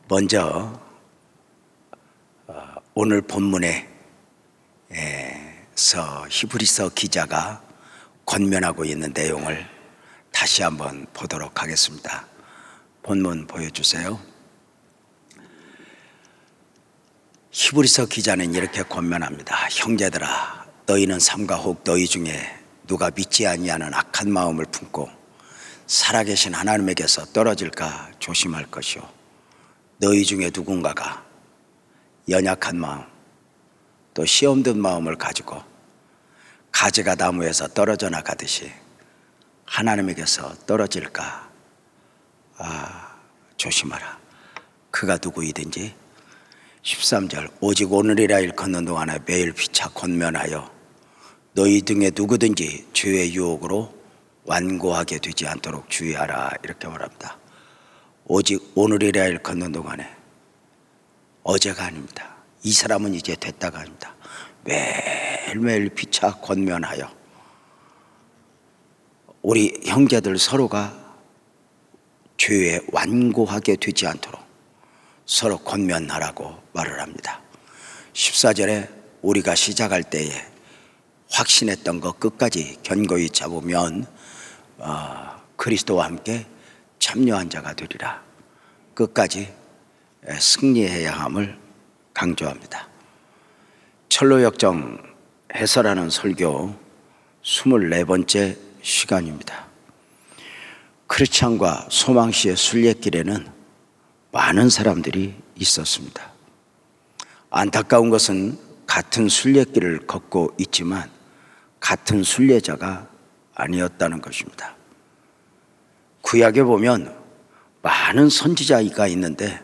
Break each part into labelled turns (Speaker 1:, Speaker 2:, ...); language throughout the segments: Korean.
Speaker 1: 먼저 오늘 본문에서 히브리서 기자가 권면하고 있는 내용을 다시 한번 보도록 하겠습니다. 본문 보여주세요. 히브리서 기자는 이렇게 권면합니다. 형제들아, 너희는 삼가 혹 너희 중에 누가 믿지 아니하는 악한 마음을 품고 살아계신 하나님에게서 떨어질까 조심할 것이요, 너희 중에 누군가가 연약한 마음 또 시험 든 마음을 가지고 가지가 나무에서 떨어져 나가듯이 하나님에게서 떨어질까 조심하라. 그가 누구이든지 13절, 오직 오늘이라 일컫는 동안에 매일 피차 권면하여 너희 중에 누구든지 죄의 유혹으로 완고하게 되지 않도록 주의하라. 이렇게 말합니다. 오직 오늘이라 일컫는 동안에, 어제가 아닙니다. 이 사람은 이제 됐다가 아닙니다. 매일매일 피차 권면하여 우리 형제들 서로가 죄에 완고하게 되지 않도록 서로 권면하라고 말을 합니다. 14절에 우리가 시작할 때에 확신했던 것 끝까지 견고히 잡으면 그리스도와 함께 참여한 자가 되리라. 끝까지 승리해야 함을 강조합니다. 철로역정 해설하는 설교 24번째 시간입니다. 크리스찬과 소망시의 순례길에는 많은 사람들이 있었습니다. 안타까운 것은 같은 순례길을 걷고 있지만 같은 순례자가 아니었다는 것입니다. 구약에 보면 많은 선지자가 있는데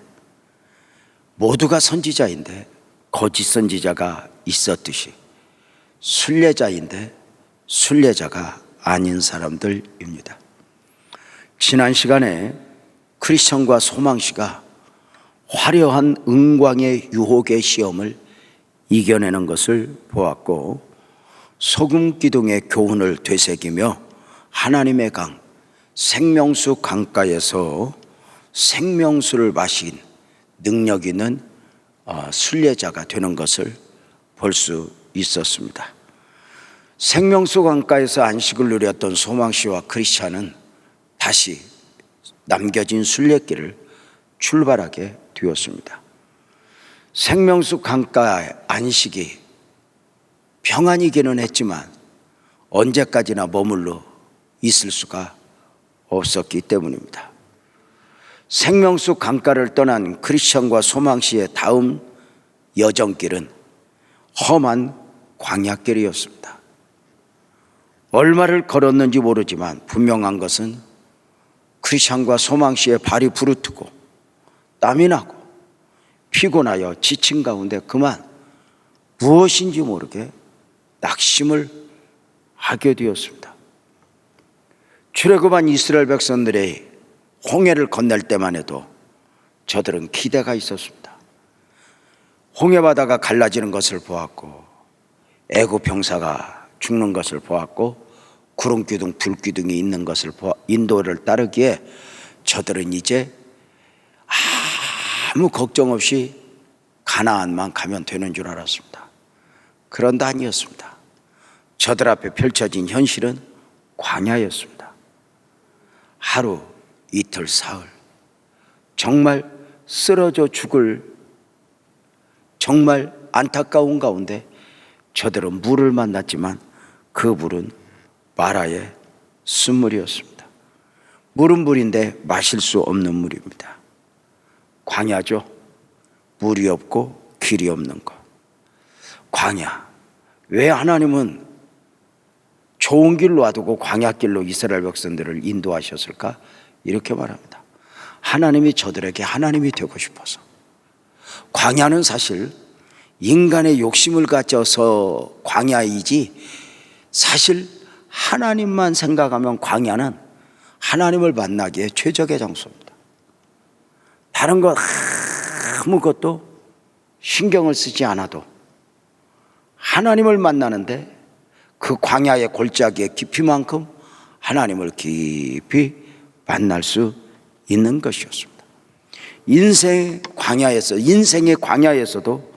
Speaker 1: 모두가 선지자인데 거짓 선지자가 있었듯이 순례자인데 순례자가 아닌 사람들입니다. 지난 시간에 크리스천과 소망시가 화려한 은광의 유혹의 시험을 이겨내는 것을 보았고, 소금 기둥의 교훈을 되새기며 하나님의 강 생명수 강가에서 생명수를 마신 능력 있는 순례자가 되는 것을 볼 수 있었습니다. 생명수 강가에서 안식을 누렸던 소망시와 크리스찬은 다시 남겨진 순례길을 출발하게 되었습니다. 생명수 강가의 안식이 평안이기는 했지만 언제까지나 머물러 있을 수가 없었기 때문입니다. 생명수 강가를 떠난 크리스천과 소망시의 다음 여정길은 험한 광야길이었습니다. 얼마를 걸었는지 모르지만 분명한 것은 크리스천과 소망시의 발이 부르트고 땀이 나고 피곤하여 지친 가운데 그만 무엇인지 모르게 낙심을 하게 되었습니다. 출애굽한 이스라엘 백성들의 홍해를 건널 때만 해도 저들은 기대가 있었습니다. 홍해바다가 갈라지는 것을 보았고 애굽 병사가 죽는 것을 보았고 구름기둥 불기둥이 있는 것을 인도를 따르기에 저들은 이제 아무 걱정 없이 가나안만 가면 되는 줄 알았습니다. 그런데 아니었습니다. 저들 앞에 펼쳐진 현실은 광야였습니다. 하루, 이틀, 사흘, 정말 쓰러져 죽을 정말 안타까운 가운데 저들은 물을 만났지만 그 물은 마라의 쓴물이었습니다. 물은 물인데 마실 수 없는 물입니다. 광야죠. 물이 없고 길이 없는 것. 광야. 왜 하나님은 좋은 길로 놔두고 광야길로 이스라엘 백성들을 인도하셨을까? 이렇게 말합니다. 하나님이 저들에게 하나님이 되고 싶어서. 광야는 사실 인간의 욕심을 가져서 광야이지, 사실 하나님만 생각하면 광야는 하나님을 만나기에 최적의 장소입니다. 다른 것 아무것도 신경을 쓰지 않아도 하나님을 만나는데 그 광야의 골짜기의 깊이만큼 하나님을 깊이 만날 수 있는 것이었습니다. 인생의 광야에서도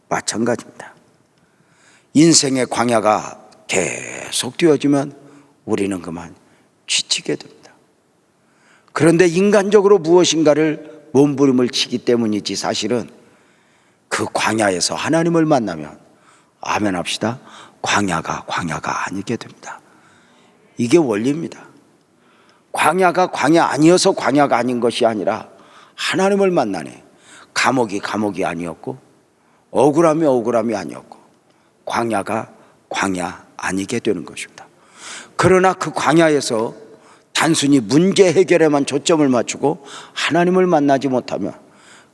Speaker 1: 마찬가지입니다. 인생의 광야가 계속 되어지면 우리는 그만 지치게 됩니다. 그런데 인간적으로 무엇인가를 몸부림을 치기 때문이지, 사실은 그 광야에서 하나님을 만나면, 아멘 합시다, 광야가 아니게 됩니다. 이게 원리입니다. 광야가 광야 아니어서 광야가 아닌 것이 아니라 하나님을 만나니 감옥이 아니었고 억울함이 아니었고 광야가 광야 아니게 되는 것입니다. 그러나 그 광야에서 단순히 문제 해결에만 초점을 맞추고 하나님을 만나지 못하면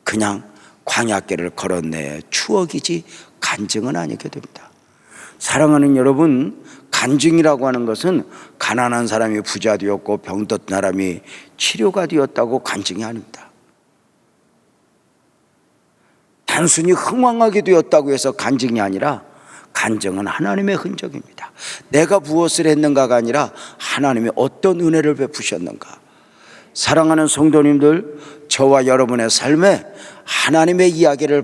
Speaker 1: 그냥 광야길을 걸었네 추억이지 간증은 아니게 됩니다. 사랑하는 여러분, 간증이라고 하는 것은 가난한 사람이 부자 되었고 병든 사람이 치료가 되었다고 간증이 아닙니다. 단순히 흥왕하게 되었다고 해서 간증이 아니라, 간증은 하나님의 흔적입니다. 내가 무엇을 했는가가 아니라 하나님이 어떤 은혜를 베푸셨는가. 사랑하는 성도님들, 저와 여러분의 삶에 하나님의 이야기를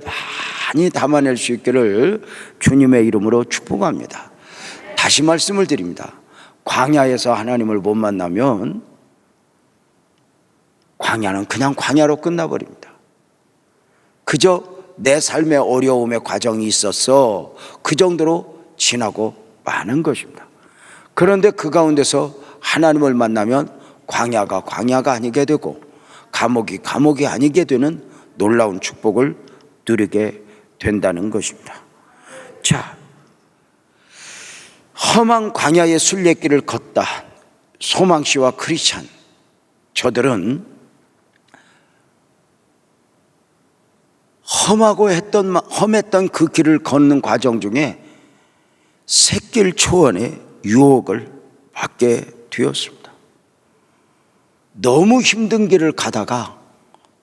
Speaker 1: 많이 담아낼 수 있기를 주님의 이름으로 축복합니다. 다시 말씀을 드립니다. 광야에서 하나님을 못 만나면 광야는 그냥 광야로 끝나버립니다. 그저 내 삶의 어려움의 과정이 있었어, 그 정도로 지나고 마는 것입니다. 그런데 그 가운데서 하나님을 만나면 광야가 아니게 되고 감옥이 아니게 되는 놀라운 축복을 누리게 된다는 것입니다. 자, 험한 광야의 순례길을 걷다 소망씨와 크리스찬, 저들은 험했던 그 길을 걷는 과정 중에 샛길 초원의 유혹을 받게 되었습니다. 너무 힘든 길을 가다가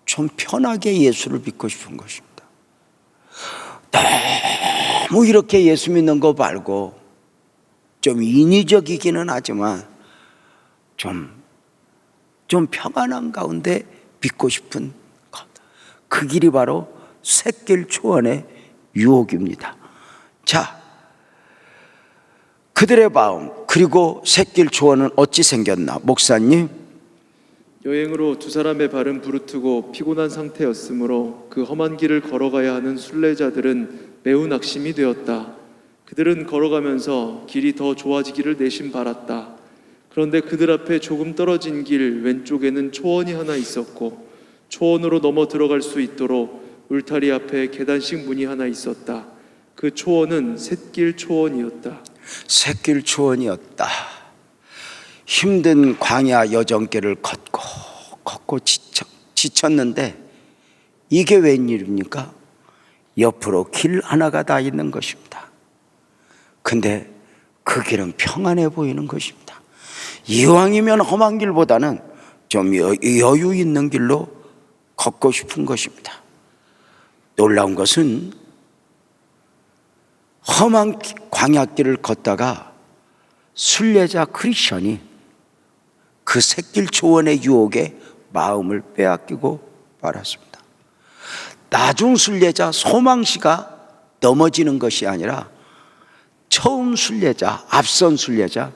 Speaker 1: 좀 편하게 예수를 믿고 싶은 것입니다. 너무 이렇게 예수 믿는 거 말고 좀 인위적이기는 하지만 좀 평안한 가운데 믿고 싶은 것, 그 길이 바로 샛길 초원의 유혹입니다. 자, 그들의 마음, 그리고 샛길 초원은 어찌 생겼나? 목사님,
Speaker 2: 여행으로 두 사람의 발은 부르트고 피곤한 상태였으므로 그 험한 길을 걸어가야 하는 순례자들은 매우 낙심이 되었다. 그들은 걸어가면서 길이 더 좋아지기를 내심 바랐다. 그런데 그들 앞에 조금 떨어진 길 왼쪽에는 초원이 하나 있었고 초원으로 넘어 들어갈 수 있도록 울타리 앞에 계단식 문이 하나 있었다. 그 초원은 샛길 초원이었다.
Speaker 1: 샛길 초원이었다. 힘든 광야 여정길을 걷고 지쳤는데 이게 웬일입니까? 옆으로 길 하나가 다 있는 것입니다. 근데 그 길은 평안해 보이는 것입니다. 이왕이면 험한 길보다는 좀 여유 있는 길로 걷고 싶은 것입니다. 놀라운 것은 험한 광야길을 걷다가 순례자 크리스천이 그 샛길 초원의 유혹에 마음을 빼앗기고 말았습니다. 나중 순례자 소망씨가 넘어지는 것이 아니라 처음 순례자, 앞선 순례자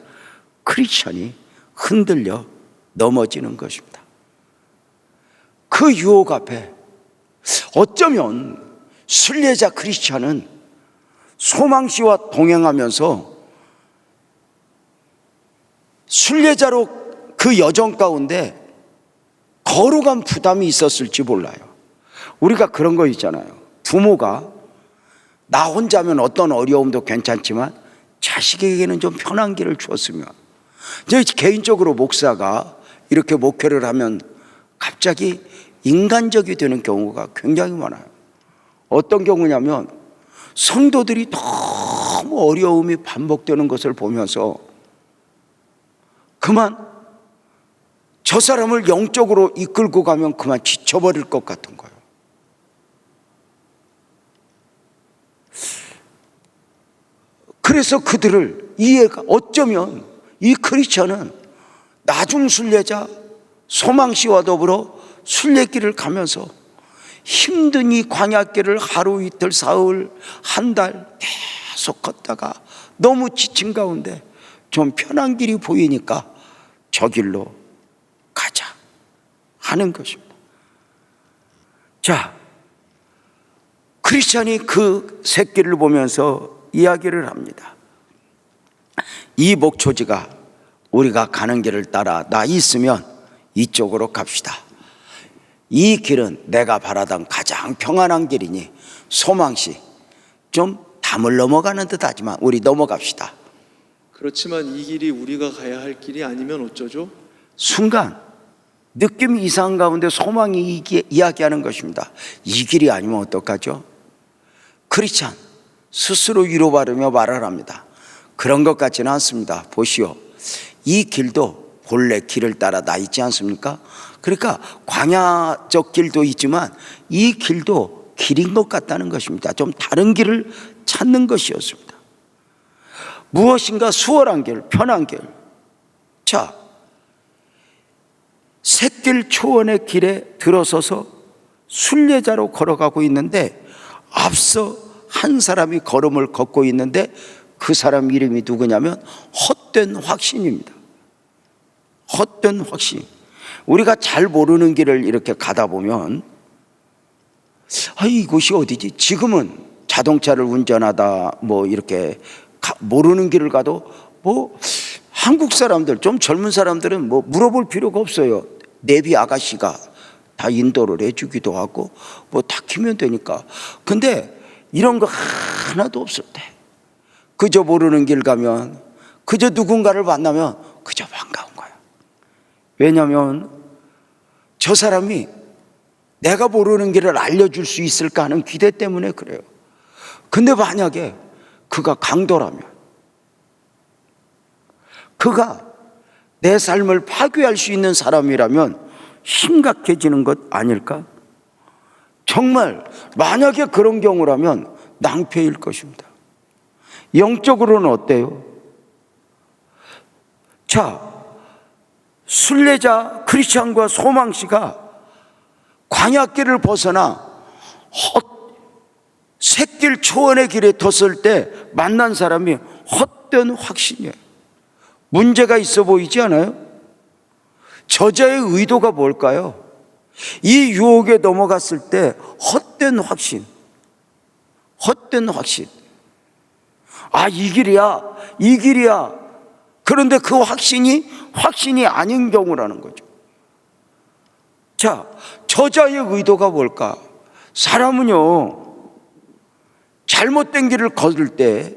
Speaker 1: 크리스천이 흔들려 넘어지는 것입니다. 그 유혹 앞에 어쩌면 순례자 크리스천은 소망씨와 동행하면서 순례자로 그 여정 가운데 거룩한 부담이 있었을지 몰라요. 우리가 그런 거 있잖아요. 부모가 나 혼자면 어떤 어려움도 괜찮지만 자식에게는 좀 편한 길을 주었으면. 저 개인적으로 목사가 이렇게 목회를 하면 갑자기 인간적이 되는 경우가 굉장히 많아요. 어떤 경우냐면 성도들이 너무 어려움이 반복되는 것을 보면서 그만 저 사람을 영적으로 이끌고 가면 그만 지쳐버릴 것 같은 거예요. 그래서 그들을 어쩌면 이 크리스천은 나중 순례자 소망씨와 더불어 순례길을 가면서 힘든 이 광야길을 하루 이틀 사흘 한 달 계속 걷다가 너무 지친 가운데 좀 편한 길이 보이니까 저 길로 가자 하는 것입니다. 자, 크리스찬이 그 새길을 보면서 이야기를 합니다. 이 목초지가 우리가 가는 길을 따라 나 있으면 이쪽으로 갑시다. 이 길은 내가 바라던 가장 평안한 길이니 소망시 좀 담을 넘어가는 듯 하지만 우리 넘어갑시다.
Speaker 2: 그렇지만 이 길이 우리가 가야 할 길이 아니면 어쩌죠?
Speaker 1: 순간 느낌이 이상한 가운데 소망이 이야기하는 것입니다. 이 길이 아니면 어떡하죠? 크리스찬 스스로 위로받으며 말을 합니다. 그런 것 같지는 않습니다. 보시오, 이 길도 본래 길을 따라 나 있지 않습니까? 그러니까 광야적 길도 있지만 이 길도 길인 것 같다는 것입니다. 좀 다른 길을 찾는 것이었습니다. 무엇인가 수월한 길, 편한 길. 자, 샛길 초원의 길에 들어서서 순례자로 걸어가고 있는데 앞서 한 사람이 걸음을 걷고 있는데 그 사람 이름이 누구냐면 헛된 확신입니다. 헛된 확신. 우리가 잘 모르는 길을 이렇게 가다 보면 이곳이 어디지? 지금은 자동차를 운전하다 뭐 이렇게 모르는 길을 가도 뭐 한국 사람들 좀 젊은 사람들은 뭐 물어볼 필요가 없어요. 내비 아가씨가 다 인도를 해주기도 하고 뭐 다 키면 되니까. 근데 이런 거 하나도 없을 때 그저 모르는 길 가면 그저 누군가를 만나면 그저 반가운 거야. 왜냐하면 저 사람이 내가 모르는 길을 알려줄 수 있을까 하는 기대 때문에 그래요. 근데 만약에 그가 강도라면, 그가 내 삶을 파괴할 수 있는 사람이라면 심각해지는 것 아닐까? 정말 만약에 그런 경우라면 낭패일 것입니다. 영적으로는 어때요? 자, 순례자 크리스찬과 소망씨가 광야길을 벗어나 샛길 초원의 길에 뒀을 때 만난 사람이 헛된 확신이에요. 문제가 있어 보이지 않아요? 저자의 의도가 뭘까요? 이 유혹에 넘어갔을 때 헛된 확신. 헛된 확신. 이 길이야, 이 길이야. 그런데 그 확신이 아닌 경우라는 거죠. 자, 저자의 의도가 뭘까? 사람은요, 잘못된 길을 걸을 때,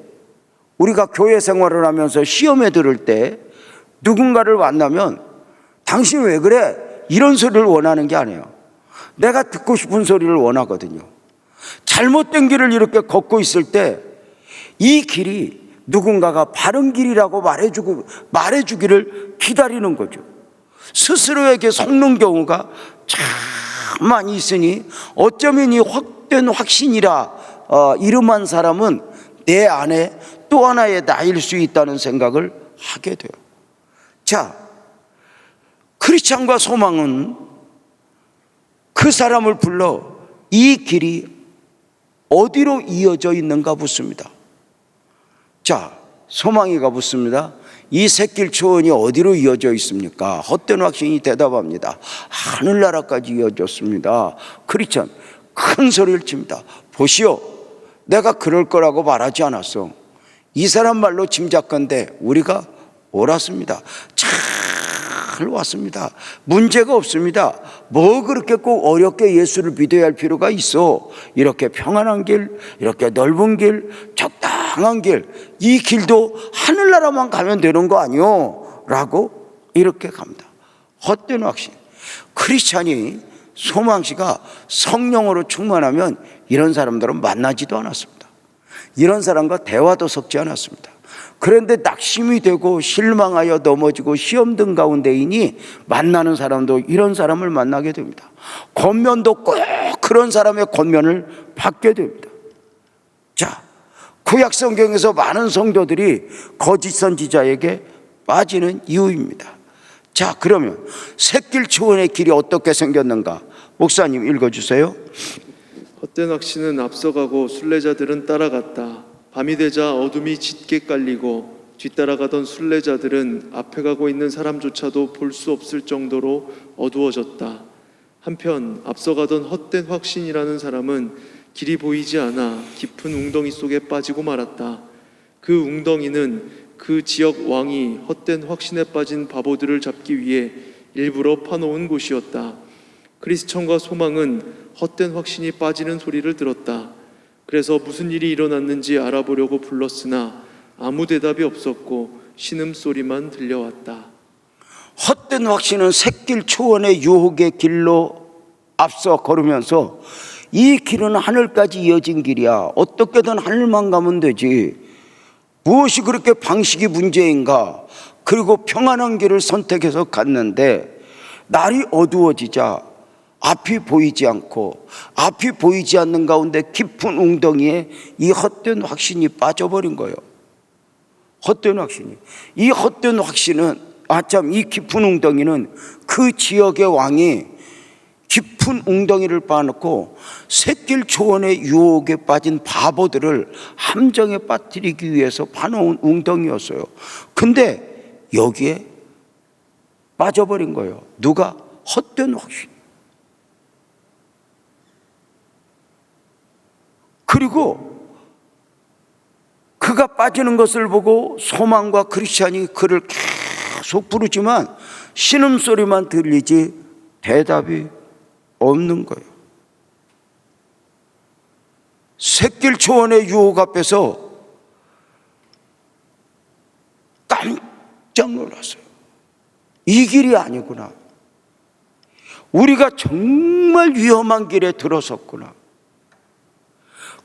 Speaker 1: 우리가 교회 생활을 하면서 시험에 들을 때 누군가를 만나면 당신 왜 그래? 이런 소리를 원하는 게 아니에요. 내가 듣고 싶은 소리를 원하거든요. 잘못된 길을 이렇게 걷고 있을 때 이 길이 누군가가 바른 길이라고 말해주기를 기다리는 거죠. 스스로에게 속는 경우가 참 많이 있으니 어쩌면 이 헛된 확신이라 이름한 사람은 내 안에 또 하나의 나일 수 있다는 생각을 하게 돼요. 자, 크리스찬과 소망은 그 사람을 불러 이 길이 어디로 이어져 있는가 묻습니다. 자, 소망이가 묻습니다. 이 샛길 초원이 어디로 이어져 있습니까? 헛된 확신이 대답합니다. 하늘나라까지 이어졌습니다. 크리스찬 큰 소리를 칩니다. 보시오, 내가 그럴 거라고 말하지 않았어. 이 사람 말로 짐작건대 우리가 옳았습니다. 잘 왔습니다. 문제가 없습니다. 뭐 그렇게 꼭 어렵게 예수를 믿어야 할 필요가 있어. 이렇게 평안한 길, 이렇게 넓은 길, 적당한 길, 이 길도 하늘나라만 가면 되는 거 아니요? 라고 이렇게 갑니다. 헛된 확신. 크리스찬이 소망씨가 성령으로 충만하면 이런 사람들은 만나지도 않았습니다. 이런 사람과 대화도 섞지 않았습니다. 그런데 낙심이 되고 실망하여 넘어지고 시험등 가운데이니 만나는 사람도 이런 사람을 만나게 됩니다. 권면도 꼭 그런 사람의 권면을 받게 됩니다. 자, 구약 성경에서 많은 성도들이 거짓 선지자에게 빠지는 이유입니다. 자, 그러면 샛길 초원의 길이 어떻게 생겼는가 목사님 읽어주세요.
Speaker 2: 헛된 확신은 앞서가고 순례자들은 따라갔다. 밤이 되자 어둠이 짙게 깔리고 뒤따라가던 순례자들은 앞에 가고 있는 사람조차도 볼 수 없을 정도로 어두워졌다. 한편 앞서가던 헛된 확신이라는 사람은 길이 보이지 않아 깊은 웅덩이 속에 빠지고 말았다. 그 웅덩이는 그 지역 왕이 헛된 확신에 빠진 바보들을 잡기 위해 일부러 파놓은 곳이었다. 크리스천과 소망은 헛된 확신이 빠지는 소리를 들었다. 그래서 무슨 일이 일어났는지 알아보려고 불렀으나 아무 대답이 없었고 신음소리만 들려왔다.
Speaker 1: 헛된 확신은 샛길 초원의 유혹의 길로 앞서 걸으면서 이 길은 하늘까지 이어진 길이야. 어떻게든 하늘만 가면 되지. 무엇이 그렇게 방식이 문제인가? 그리고 평안한 길을 선택해서 갔는데 날이 어두워지자 앞이 보이지 않고 앞이 보이지 않는 가운데 깊은 웅덩이에 이 헛된 확신이 빠져버린 거예요. 헛된 확신이. 이 헛된 확신은 이 깊은 웅덩이는 그 지역의 왕이 깊은 웅덩이를 파놓고 샛길 초원의 유혹에 빠진 바보들을 함정에 빠뜨리기 위해서 파놓은 웅덩이였어요. 근데 여기에 빠져버린 거예요. 누가? 헛된 확신. 그리고 그가 빠지는 것을 보고 소망과 크리스찬이 그를 계속 부르지만 신음소리만 들리지 대답이 없는 거예요. 샛길 초원의 유혹 앞에서 깜짝 놀랐어요. 이 길이 아니구나. 우리가 정말 위험한 길에 들어섰구나.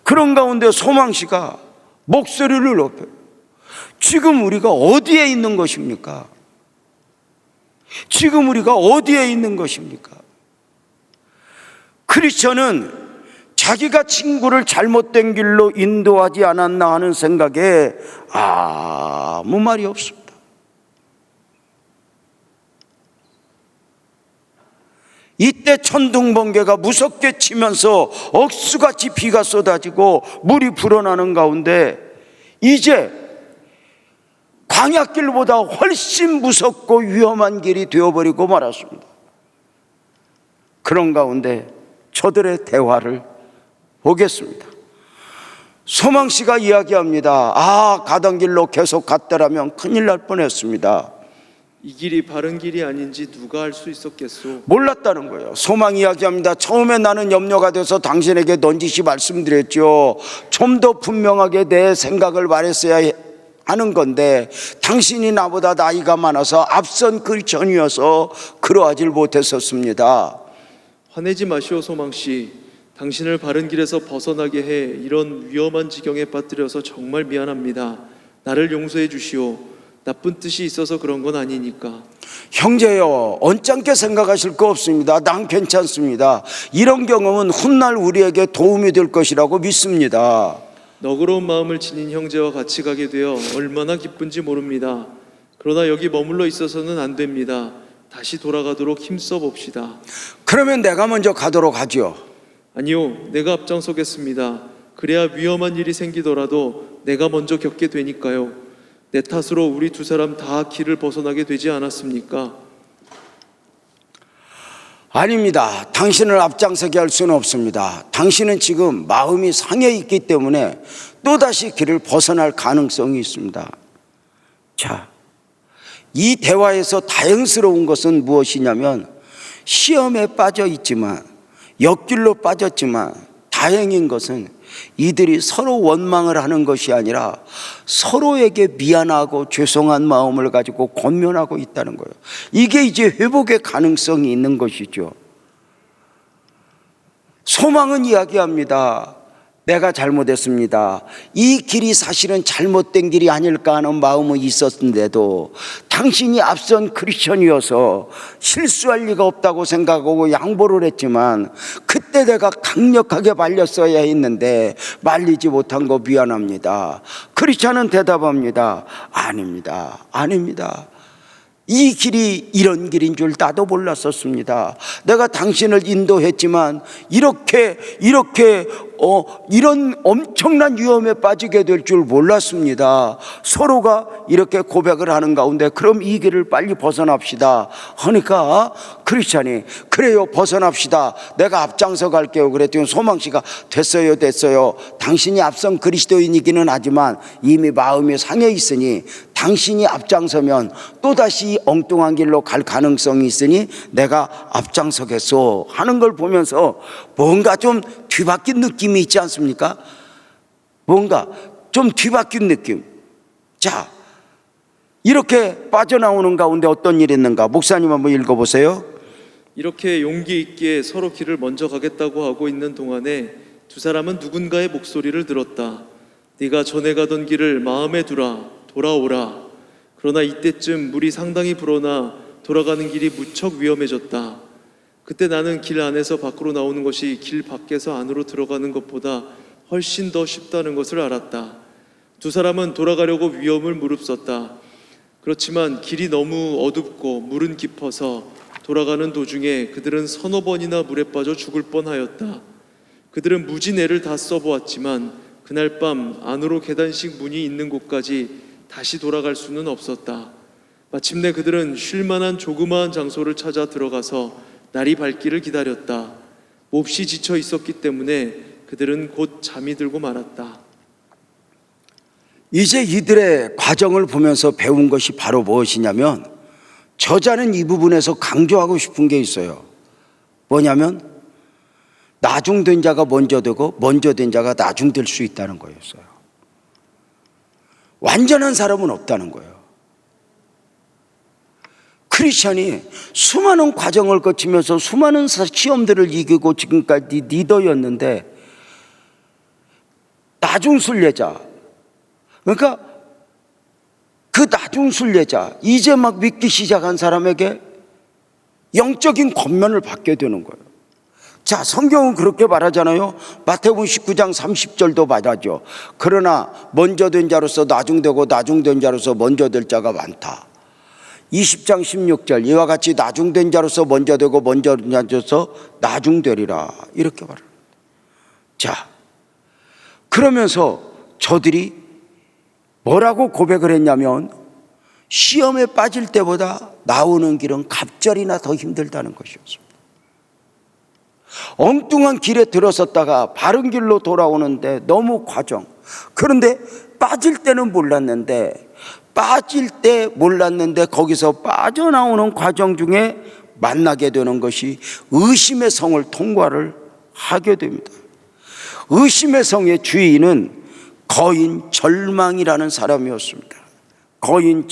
Speaker 1: 그런 가운데 소망씨가 목소리를 높여요. 지금 우리가 어디에 있는 것입니까? 지금 우리가 어디에 있는 것입니까? 크리스천은 자기가 친구를 잘못된 길로 인도하지 않았나 하는 생각에 아무 말이 없습니다. 이때 천둥번개가 무섭게 치면서 억수같이 비가 쏟아지고 물이 불어나는 가운데 이제 광야길보다 훨씬 무섭고 위험한 길이 되어버리고 말았습니다. 그런 가운데 저들의 대화를 보겠습니다. 소망씨가 이야기합니다. 가던 길로 계속 갔더라면 큰일 날 뻔했습니다.
Speaker 2: 이 길이 바른 길이 아닌지 누가 알 수 있었겠소?
Speaker 1: 몰랐다는 거예요. 소망 이야기합니다. 처음에 나는 염려가 돼서 당신에게 넌지시 말씀드렸죠. 좀 더 분명하게 내 생각을 말했어야 하는 건데 당신이 나보다 나이가 많아서 앞선 크리스천이어서 그러하질 못했었습니다.
Speaker 2: 화내지 마시오 소망씨. 당신을 바른 길에서 벗어나게 해 이런 위험한 지경에 빠뜨려서 정말 미안합니다. 나를 용서해 주시오. 나쁜 뜻이 있어서 그런 건 아니니까.
Speaker 1: 형제여, 언짢게 생각하실 거 없습니다. 난 괜찮습니다. 이런 경험은 훗날 우리에게 도움이 될 것이라고 믿습니다.
Speaker 2: 너그러운 마음을 지닌 형제와 같이 가게 되어 얼마나 기쁜지 모릅니다. 그러나 여기 머물러 있어서는 안 됩니다. 다시 돌아가도록 힘써 봅시다.
Speaker 1: 그러면 내가 먼저 가도록 하죠.
Speaker 2: 아니요, 내가 앞장서겠습니다. 그래야 위험한 일이 생기더라도 내가 먼저 겪게 되니까요. 내 탓으로 우리 두 사람 다 길을 벗어나게 되지 않았습니까?
Speaker 1: 아닙니다. 당신을 앞장서게 할 수는 없습니다. 당신은 지금 마음이 상해 있기 때문에 또다시 길을 벗어날 가능성이 있습니다. 자, 이 대화에서 다행스러운 것은 무엇이냐면 시험에 빠져 있지만 역길로 빠졌지만 다행인 것은 이들이 서로 원망을 하는 것이 아니라 서로에게 미안하고 죄송한 마음을 가지고 권면하고 있다는 거예요. 이게 이제 회복의 가능성이 있는 것이죠. 소망은 이야기합니다. 내가 잘못했습니다. 이 길이 사실은 잘못된 길이 아닐까 하는 마음은 있었는데도 당신이 앞선 크리스천이어서 실수할 리가 없다고 생각하고 양보를 했지만 그때 내가 강력하게 말렸어야 했는데 말리지 못한 거 미안합니다. 크리스천은 대답합니다. 아닙니다. 이 길이 이런 길인 줄 나도 몰랐었습니다. 내가 당신을 인도했지만 이런 엄청난 위험에 빠지게 될 줄 몰랐습니다. 서로가 이렇게 고백을 하는 가운데 그럼 이 길을 빨리 벗어납시다 하니까 크리스찬이 그래요, 벗어납시다. 내가 앞장서 갈게요. 그랬더니 소망씨가 됐어요. 당신이 앞선 그리스도인이기는 하지만 이미 마음이 상해 있으니 당신이 앞장서면 또다시 엉뚱한 길로 갈 가능성이 있으니 내가 앞장서겠소 하는 걸 보면서 뭔가 좀 뒤바뀐 느낌이 있지 않습니까? 뭔가 좀 뒤바뀐 느낌. 자, 이렇게 빠져나오는 가운데 어떤 일이 있는가? 목사님 한번 읽어보세요.
Speaker 2: 이렇게 용기 있게 서로 길을 먼저 가겠다고 하고 있는 동안에 두 사람은 누군가의 목소리를 들었다. 네가 전에 가던 길을 마음에 두라. 돌아오라. 그러나 이때쯤 물이 상당히 불어나 돌아가는 길이 무척 위험해졌다. 그때 나는 길 안에서 밖으로 나오는 것이 길 밖에서 안으로 들어가는 것보다 훨씬 더 쉽다는 것을 알았다. 두 사람은 돌아가려고 위험을 무릅썼다. 그렇지만 길이 너무 어둡고 물은 깊어서 돌아가는 도중에 그들은 서너 번이나 물에 빠져 죽을 뻔하였다. 그들은 무진 애를 다 써보았지만 그날 밤 안으로 계단식 문이 있는 곳까지 다시 돌아갈 수는 없었다. 마침내 그들은 쉴 만한 조그마한 장소를 찾아 들어가서 날이 밝기를 기다렸다. 몹시 지쳐 있었기 때문에 그들은 곧 잠이 들고 말았다.
Speaker 1: 이제 이들의 과정을 보면서 배운 것이 바로 무엇이냐면 저자는 이 부분에서 강조하고 싶은 게 있어요. 뭐냐면 나중된 자가 먼저 되고 먼저 된 자가 나중될 수 있다는 거였어요. 완전한 사람은 없다는 거예요. 크리스찬이 수많은 과정을 거치면서 수많은 시험들을 이기고 지금까지 리더였는데 나중순례자, 그러니까 그 나중순례자, 이제 막 믿기 시작한 사람에게 영적인 권면을 받게 되는 거예요. 자, 성경은 그렇게 말하잖아요. 마태복음 19장 30절도 말하죠. 그러나 먼저 된 자로서 나중되고 나중된 자로서 먼저 될 자가 많다. 20장 16절 이와 같이 나중된 자로서 먼저 되고 먼저 된 자로서 나중되리라 이렇게 말합니다. 자, 그러면서 저들이 뭐라고 고백을 했냐면 시험에 빠질 때보다 나오는 길은 갑절이나 더 힘들다는 것이었습니다. 엉뚱한 길에 들어섰다가 바른 길로 돌아오는데 너무 과정. 그런데 빠질 때는 몰랐는데 거기서 빠져나오는 과정 중에 만나게 되는 것이 의심의 성을 통과를 하게 됩니다. 의심의 성의 주인은 거인 절망이라는 사람이었습니다. 거인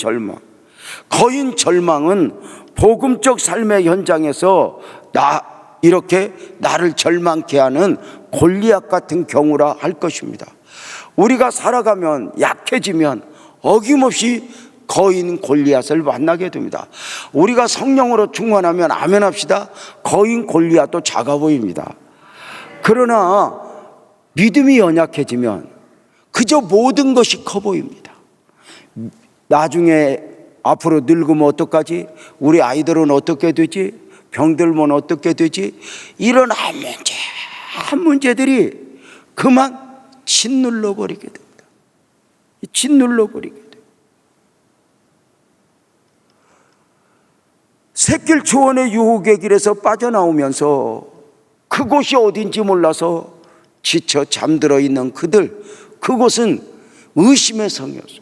Speaker 1: 절망은 복음적 삶의 현장에서 이렇게 나를 절망케 하는 골리앗 같은 경우라 할 것입니다. 우리가 살아가면 약해지면 어김없이 거인 골리앗을 만나게 됩니다. 우리가 성령으로 충만하면 아멘합시다. 거인 골리앗도 작아 보입니다. 그러나 믿음이 연약해지면 그저 모든 것이 커 보입니다. 나중에 앞으로 늙으면 어떡하지? 우리 아이들은 어떻게 되지? 병들면 어떻게 되지? 이런 한 문제들이 그만 짓눌러 버리게 됩니다. 짓눌러 버리게 돼요. 샛길 초원의 유혹의 길에서 빠져나오면서 그곳이 어딘지 몰라서 지쳐 잠들어 있는 그들, 그곳은 의심의 성이었어요.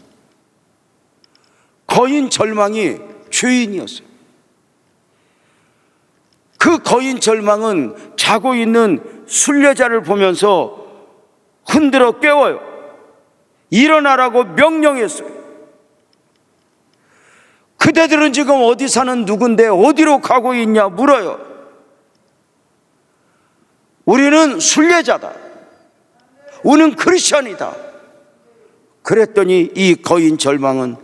Speaker 1: 거인 절망이 주인이었어요. 그 거인 절망은 자고 있는 순례자를 보면서 흔들어 깨워요. 일어나라고 명령했어요. 그대들은 지금 어디 사는 누군데 어디로 가고 있냐 물어요. 우리는 순례자다. 우리는 크리스천이다. 그랬더니 이 거인 절망은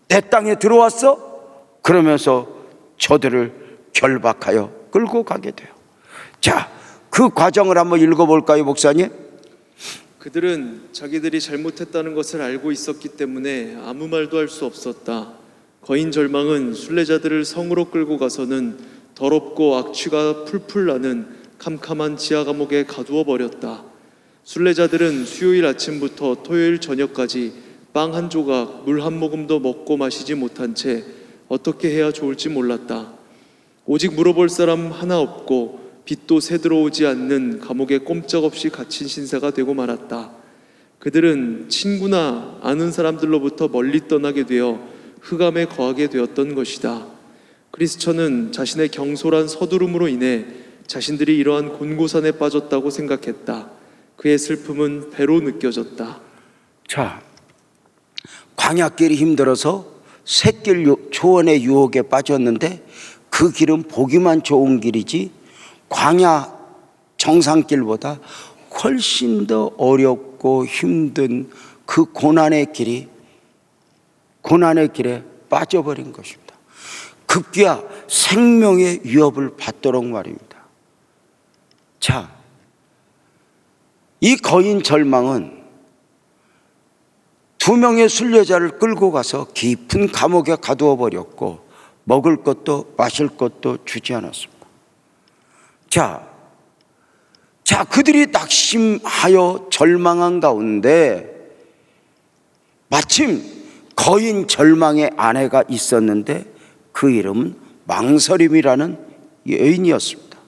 Speaker 1: 내 땅에 들어왔어? 그러면서 저들을 결박하여 끌고 가게 돼요. 자, 그 과정을 한번 읽어볼까요, 목사님?
Speaker 2: 그들은 자기들이 잘못했다는 것을 알고 있었기 때문에 아무 말도 할 수 없었다. 거인 절망은 순례자들을 성으로 끌고 가서는 더럽고 악취가 풀풀 나는 캄캄한 지하 감옥에 가두어 버렸다. 순례자들은 수요일 아침부터 토요일 저녁까지 빵 한 조각, 물 한 모금도 먹고 마시지 못한 채 어떻게 해야 좋을지 몰랐다. 오직 물어볼 사람 하나 없고 빛도 새들어오지 않는 감옥에 꼼짝없이 갇힌 신세가 되고 말았다. 그들은 친구나 아는 사람들로부터 멀리 떠나게 되어 흑암에 거하게 되었던 것이다. 크리스천은 자신의 경솔한 서두름으로 인해 자신들이 이러한 곤고산에 빠졌다고 생각했다. 그의 슬픔은 배로 느껴졌다.
Speaker 1: 자, 광야길이 힘들어서 샛길 초원의 유혹에 빠졌는데 그 길은 보기만 좋은 길이지 광야 정상길보다 훨씬 더 어렵고 힘든 그 고난의 길에 빠져버린 것입니다. 급기야 생명의 위협을 받도록 말입니다. 자, 이 거인 절망은 두 명의 순례자를 끌고 가서 깊은 감옥에 가두어 버렸고 먹을 것도 마실 것도 주지 않았습니다. 자, 그들이 낙심하여 절망한 가운데 마침 거인 절망의 아내가 있었는데 그 이름은 망설임이라는 여인이었습니다.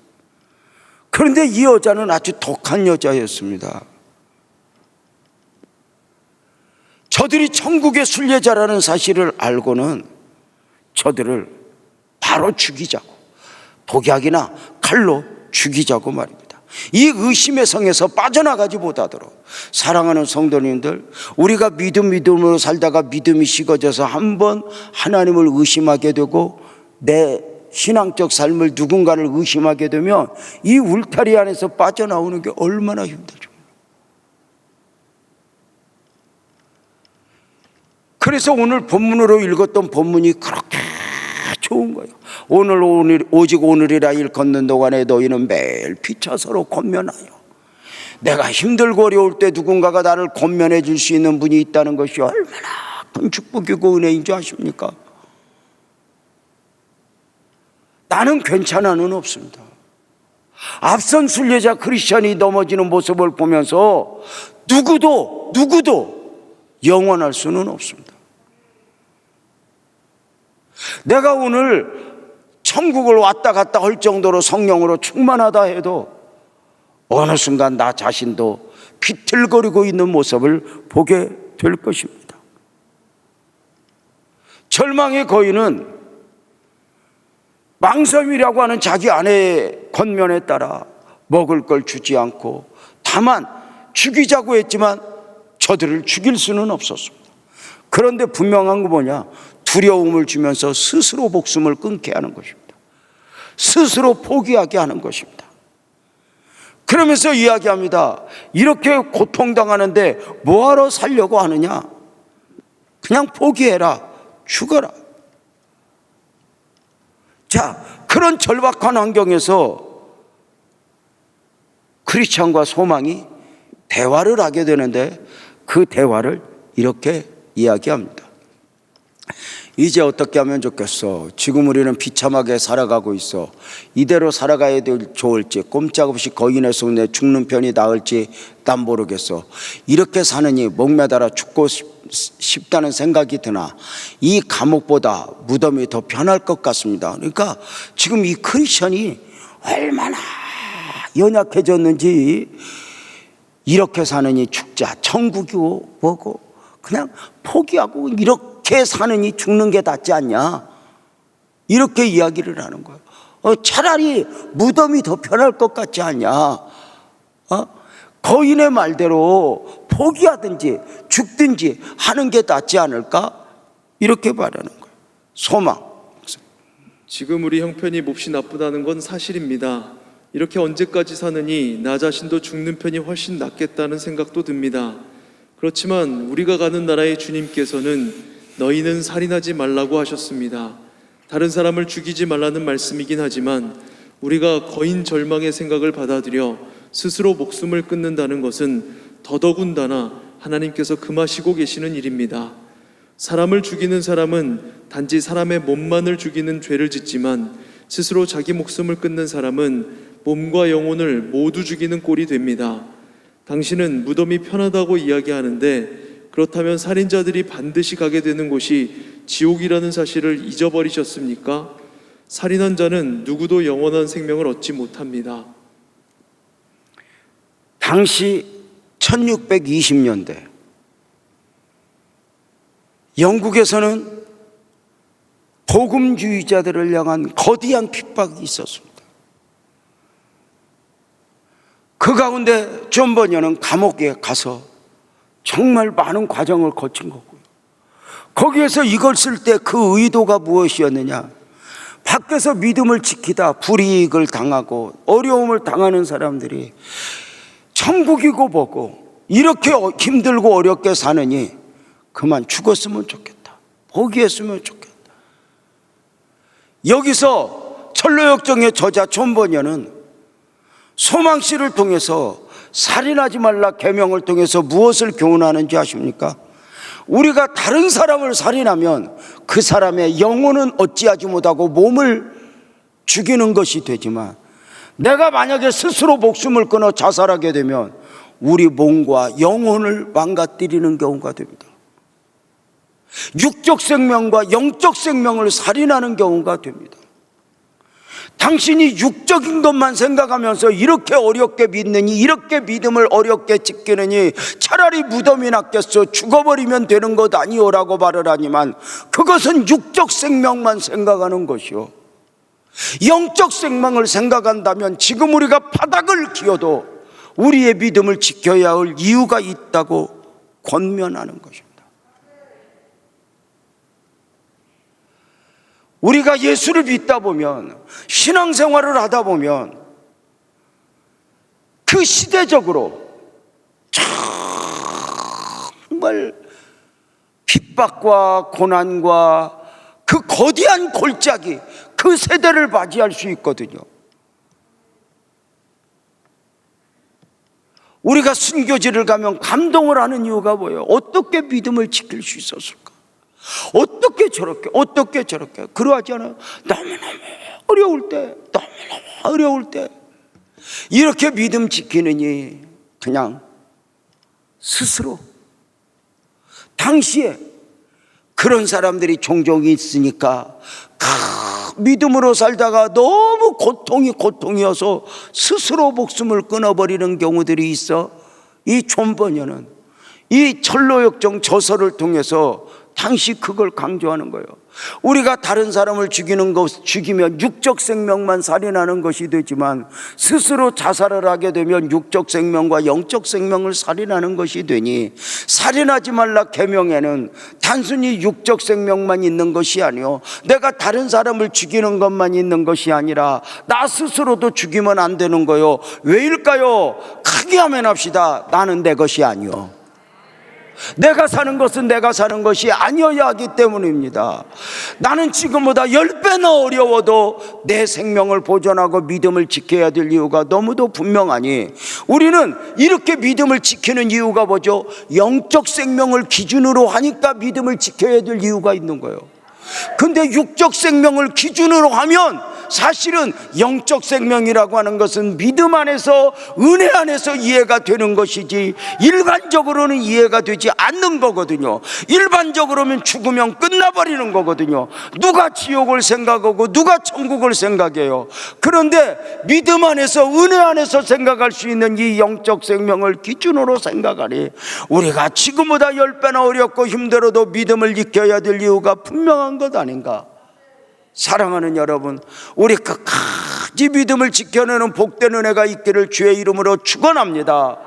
Speaker 1: 그런데 이 여자는 아주 독한 여자였습니다. 저들이 천국의 순례자라는 사실을 알고는 저들을 바로 죽이자고, 독약이나 칼로 죽이자고 말입니다. 이 의심의 성에서 빠져나가지 못하도록, 사랑하는 성도님들, 우리가 믿음으로 살다가 믿음이 식어져서 한번 하나님을 의심하게 되고 내 신앙적 삶을 누군가를 의심하게 되면 이 울타리 안에서 빠져나오는 게 얼마나 힘들죠. 그래서 오늘 본문으로 읽었던 본문이 그렇게 좋은 거예요. 오직 오늘이라 일컫는 동안에 너희는 매일 피차서로 권면하여. 내가 힘들고 어려울 때 누군가가 나를 권면해 줄 수 있는 분이 있다는 것이 얼마나 큰 축복이고 은혜인 줄 아십니까? 나는 괜찮아는 없습니다. 앞선 순례자 크리스천이 넘어지는 모습을 보면서 누구도 영원할 수는 없습니다. 내가 오늘 천국을 왔다 갔다 할 정도로 성령으로 충만하다 해도 어느 순간 나 자신도 비틀거리고 있는 모습을 보게 될 것입니다. 절망의 거인은 망설임이라고 하는 자기 아내의 권면에 따라 먹을 걸 주지 않고 다만 죽이자고 했지만 저들을 죽일 수는 없었습니다. 그런데 분명한 거 뭐냐? 두려움을 주면서 스스로 목숨을 끊게 하는 것입니다. 스스로 포기하게 하는 것입니다. 그러면서 이야기합니다. 이렇게 고통당하는데 뭐하러 살려고 하느냐? 그냥 포기해라. 죽어라. 자, 그런 절박한 환경에서 크리스천과 소망이 대화를 하게 되는데 그 대화를 이렇게 이야기합니다. 이제 어떻게 하면 좋겠어? 지금 우리는 비참하게 살아가고 있어. 이대로 살아가야 좋을지, 꼼짝없이 거인의 손에 죽는 편이 나을지 난 모르겠어. 이렇게 사느니 목매달아 죽고 싶다는 생각이 드나 이 감옥보다 무덤이 더 편할 것 같습니다. 그러니까 지금 이 크리스천이 얼마나 연약해졌는지, 이렇게 사느니 죽자, 천국이고 뭐고 그냥 포기하고 이렇게 사느니 죽는 게 낫지 않냐, 이렇게 이야기를 하는 거예요. 차라리 무덤이 더 편할 것 같지 않냐. 거인의 말대로 포기하든지 죽든지 하는 게 낫지 않을까, 이렇게 말하는 거예요. 소망.
Speaker 2: 지금 우리 형편이 몹시 나쁘다는 건 사실입니다. 이렇게 언제까지 사느니 나 자신도 죽는 편이 훨씬 낫겠다는 생각도 듭니다. 그렇지만 우리가 가는 나라의 주님께서는 너희는 살인하지 말라고 하셨습니다. 다른 사람을 죽이지 말라는 말씀이긴 하지만 우리가 거인 절망의 생각을 받아들여 스스로 목숨을 끊는다는 것은 더더군다나 하나님께서 금하시고 계시는 일입니다. 사람을 죽이는 사람은 단지 사람의 몸만을 죽이는 죄를 짓지만 스스로 자기 목숨을 끊는 사람은 몸과 영혼을 모두 죽이는 꼴이 됩니다. 당신은 무덤이 편하다고 이야기하는데 그렇다면 살인자들이 반드시 가게 되는 곳이 지옥이라는 사실을 잊어버리셨습니까? 살인한 자는 누구도 영원한 생명을 얻지 못합니다.
Speaker 1: 당시 1620년대 영국에서는 복음주의자들을 향한 거대한 핍박이 있었습니다. 그 가운데 존 버녀는 감옥에 가서 정말 많은 과정을 거친 거고요. 거기에서 이걸 쓸 때 그 의도가 무엇이었느냐? 밖에서 믿음을 지키다 불이익을 당하고 어려움을 당하는 사람들이 천국이고 뭐고 이렇게 힘들고 어렵게 사느니 그만 죽었으면 좋겠다, 포기했으면 좋겠다. 여기서 철로역정의 저자 존 버녀는 소망씨를 통해서 살인하지 말라 계명을 통해서 무엇을 교훈하는지 아십니까? 우리가 다른 사람을 살인하면 그 사람의 영혼은 어찌하지 못하고 몸을 죽이는 것이 되지만, 내가 만약에 스스로 목숨을 끊어 자살하게 되면 우리 몸과 영혼을 망가뜨리는 경우가 됩니다. 육적 생명과 영적 생명을 살인하는 경우가 됩니다. 당신이 육적인 것만 생각하면서 이렇게 어렵게 믿느니, 이렇게 믿음을 어렵게 지키느니 차라리 무덤이 낫겠어, 죽어버리면 되는 것 아니오라고 말을 하지만 그것은 육적 생명만 생각하는 것이요, 영적 생명을 생각한다면 지금 우리가 바닥을 기어도 우리의 믿음을 지켜야 할 이유가 있다고 권면하는 것입니다. 우리가 예수를 믿다 보면, 신앙생활을 하다 보면 그 시대적으로 정말 핍박과 고난과 그 거대한 골짜기, 그 세대를 맞이할 수 있거든요. 우리가 순교지를 가면 감동을 하는 이유가 뭐예요? 어떻게 믿음을 지킬 수 있었을까? 어떻게 저렇게 그러하지 않아요? 너무너무 어려울 때, 너무너무 어려울 때 이렇게 믿음 지키느니 그냥 스스로, 당시에 그런 사람들이 종종 있으니까 믿음으로 살다가 너무 고통이어서 스스로 목숨을 끊어버리는 경우들이 있어. 이 존 버녀는 이 철로역정 저서를 통해서 당시 그걸 강조하는 거예요. 우리가 다른 사람을 죽이면 육적 생명만 살인하는 것이 되지만 스스로 자살을 하게 되면 육적 생명과 영적 생명을 살인하는 것이 되니, 살인하지 말라 계명에는 단순히 육적 생명만 있는 것이 아니요, 내가 다른 사람을 죽이는 것만 있는 것이 아니라 나 스스로도 죽이면 안 되는 거요. 왜일까요? 크게 하면 합시다. 나는 내 것이 아니요, 내가 사는 것은 내가 사는 것이 아니어야 하기 때문입니다. 나는 지금보다 10배나 어려워도 내 생명을 보존하고 믿음을 지켜야 될 이유가 너무도 분명하니, 우리는 이렇게 믿음을 지키는 이유가 뭐죠? 영적 생명을 기준으로 하니까 믿음을 지켜야 될 이유가 있는 거예요. 근데 육적 생명을 기준으로 하면 사실은 영적 생명이라고 하는 것은 믿음 안에서, 은혜 안에서 이해가 되는 것이지 일반적으로는 이해가 되지 않는 거거든요. 일반적으로는 죽으면 끝나버리는 거거든요. 누가 지옥을 생각하고 누가 천국을 생각해요? 그런데 믿음 안에서, 은혜 안에서 생각할 수 있는 이 영적 생명을 기준으로 생각하니 우리가 지금보다 10배나 어렵고 힘들어도 믿음을 지켜야 될 이유가 분명한 것 아닌가? 사랑하는 여러분, 우리 끝까지 믿음을 지켜내는 복된 은혜가 있기를 주의 이름으로 축원합니다.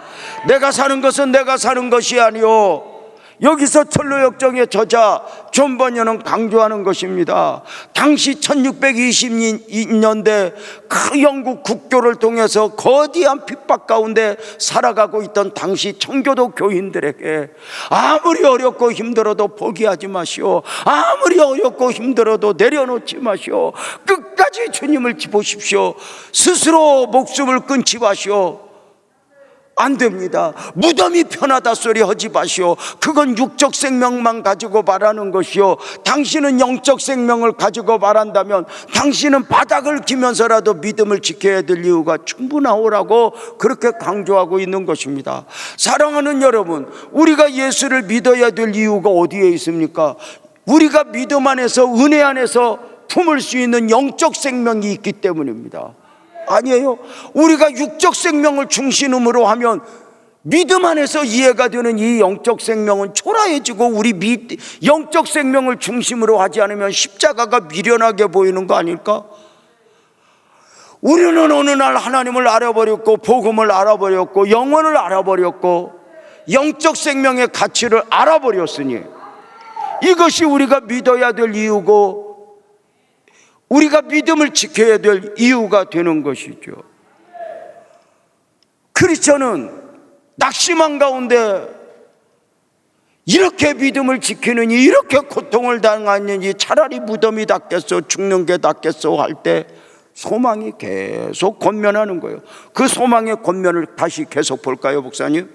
Speaker 1: 내가 사는 것은 내가 사는 것이 아니요, 여기서 철로역정의 저자 존 버녀는 강조하는 것입니다. 당시 1620년대 그 영국 국교를 통해서 거대한 핍박 가운데 살아가고 있던 당시 청교도 교인들에게 아무리 어렵고 힘들어도 포기하지 마시오, 아무리 어렵고 힘들어도 내려놓지 마시오, 끝까지 주님을 보십시오, 스스로 목숨을 끊지 마시오. 안 됩니다. 무덤이 편하다 소리 하지 마시오. 그건 육적 생명만 가지고 말하는 것이요, 당신은 영적 생명을 가지고 말한다면 당신은 바닥을 기면서라도 믿음을 지켜야 될 이유가 충분하오라고 그렇게 강조하고 있는 것입니다. 사랑하는 여러분, 우리가 예수를 믿어야 될 이유가 어디에 있습니까? 우리가 믿음 안에서, 은혜 안에서 품을 수 있는 영적 생명이 있기 때문입니다. 아니에요. 우리가 육적 생명을 중심으로 하면 믿음 안에서 이해가 되는 이 영적 생명은 초라해지고, 우리 영적 생명을 중심으로 하지 않으면 십자가가 미련하게 보이는 거 아닐까? 우리는 어느 날 하나님을 알아버렸고, 복음을 알아버렸고, 영혼을 알아버렸고, 영적 생명의 가치를 알아버렸으니 이것이 우리가 믿어야 될 이유고, 우리가 믿음을 지켜야 될 이유가 되는 것이죠. 크리스천은 낙심한 가운데 이렇게 믿음을 지키느니, 이렇게 고통을 당하느니 차라리 무덤이 낫겠소, 죽는 게 낫겠소 할 때 소망이 계속 권면하는 거예요. 그 소망의 권면을 다시 계속 볼까요, 목사님?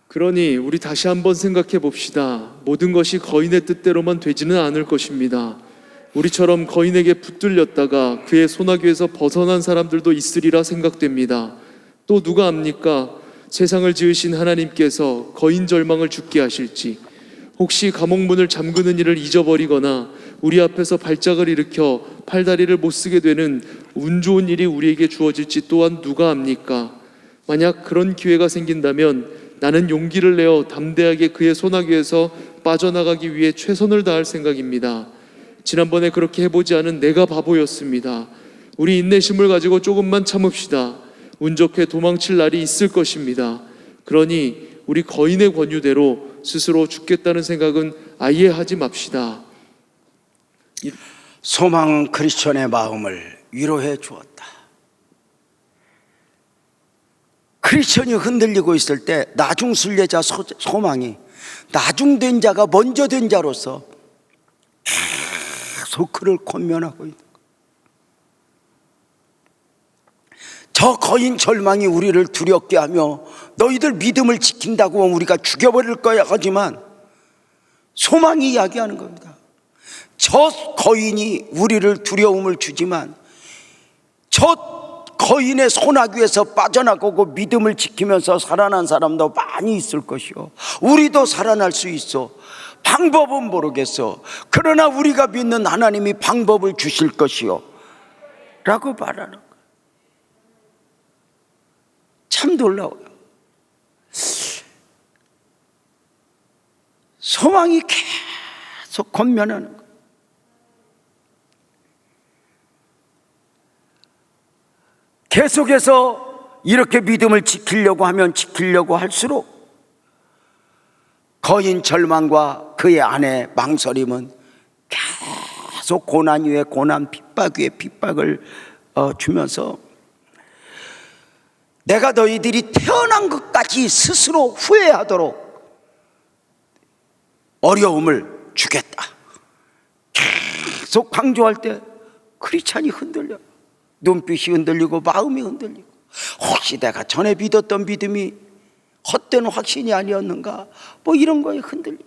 Speaker 2: 그러니 우리 다시 한번 생각해 봅시다. 모든 것이 거인의 뜻대로만 되지는 않을 것입니다. 우리처럼 거인에게 붙들렸다가 그의 소나기에서 벗어난 사람들도 있으리라 생각됩니다. 또 누가 압니까? 세상을 지으신 하나님께서 거인 절망을 죽게 하실지, 혹시 감옥문을 잠그는 일을 잊어버리거나 우리 앞에서 발작을 일으켜 팔다리를 못 쓰게 되는 운 좋은 일이 우리에게 주어질지 또한 누가 압니까? 만약 그런 기회가 생긴다면 나는 용기를 내어 담대하게 그의 소나기에서 빠져나가기 위해 최선을 다할 생각입니다. 지난번에 그렇게 해보지 않은 내가 바보였습니다. 우리 인내심을 가지고 조금만 참읍시다. 운 좋게 도망칠 날이 있을 것입니다. 그러니 우리 거인의 권유대로 스스로 죽겠다는 생각은 아예 하지 맙시다.
Speaker 1: 소망은 크리스천의 마음을 위로해 주었다. 크리스천이 흔들리고 있을 때 나중 순례자 소망이 나중된 자가 먼저 된 자로서 계속 그를 권면하고 있는 거예요. 저 거인 절망이 우리를 두렵게 하며 너희들 믿음을 지킨다고 하면 우리가 죽여버릴 거야 하지만, 소망이 이야기하는 겁니다. 저 거인이 우리를 두려움을 주지만 저 거인의 소나기에서 빠져나가고 믿음을 지키면서 살아난 사람도 많이 있을 것이요, 우리도 살아날 수 있어. 방법은 모르겠어. 그러나 우리가 믿는 하나님이 방법을 주실 것이요 라고 말하는 거예요. 참 놀라워요. 소망이 계속 권면하는 거예요. 계속해서 이렇게 믿음을 지키려고 하면 지키려고 할수록 거인 절망과 그의 아내 망설임은 계속 고난 위에 고난, 핍박 위에 핍박을 주면서 내가 너희들이 태어난 것까지 스스로 후회하도록 어려움을 주겠다 계속 강조할 때 크리스찬이 흔들려요. 눈빛이 흔들리고 마음이 흔들리고, 혹시 내가 전에 믿었던 믿음이 헛된 확신이 아니었는가, 뭐 이런 거에 흔들리고,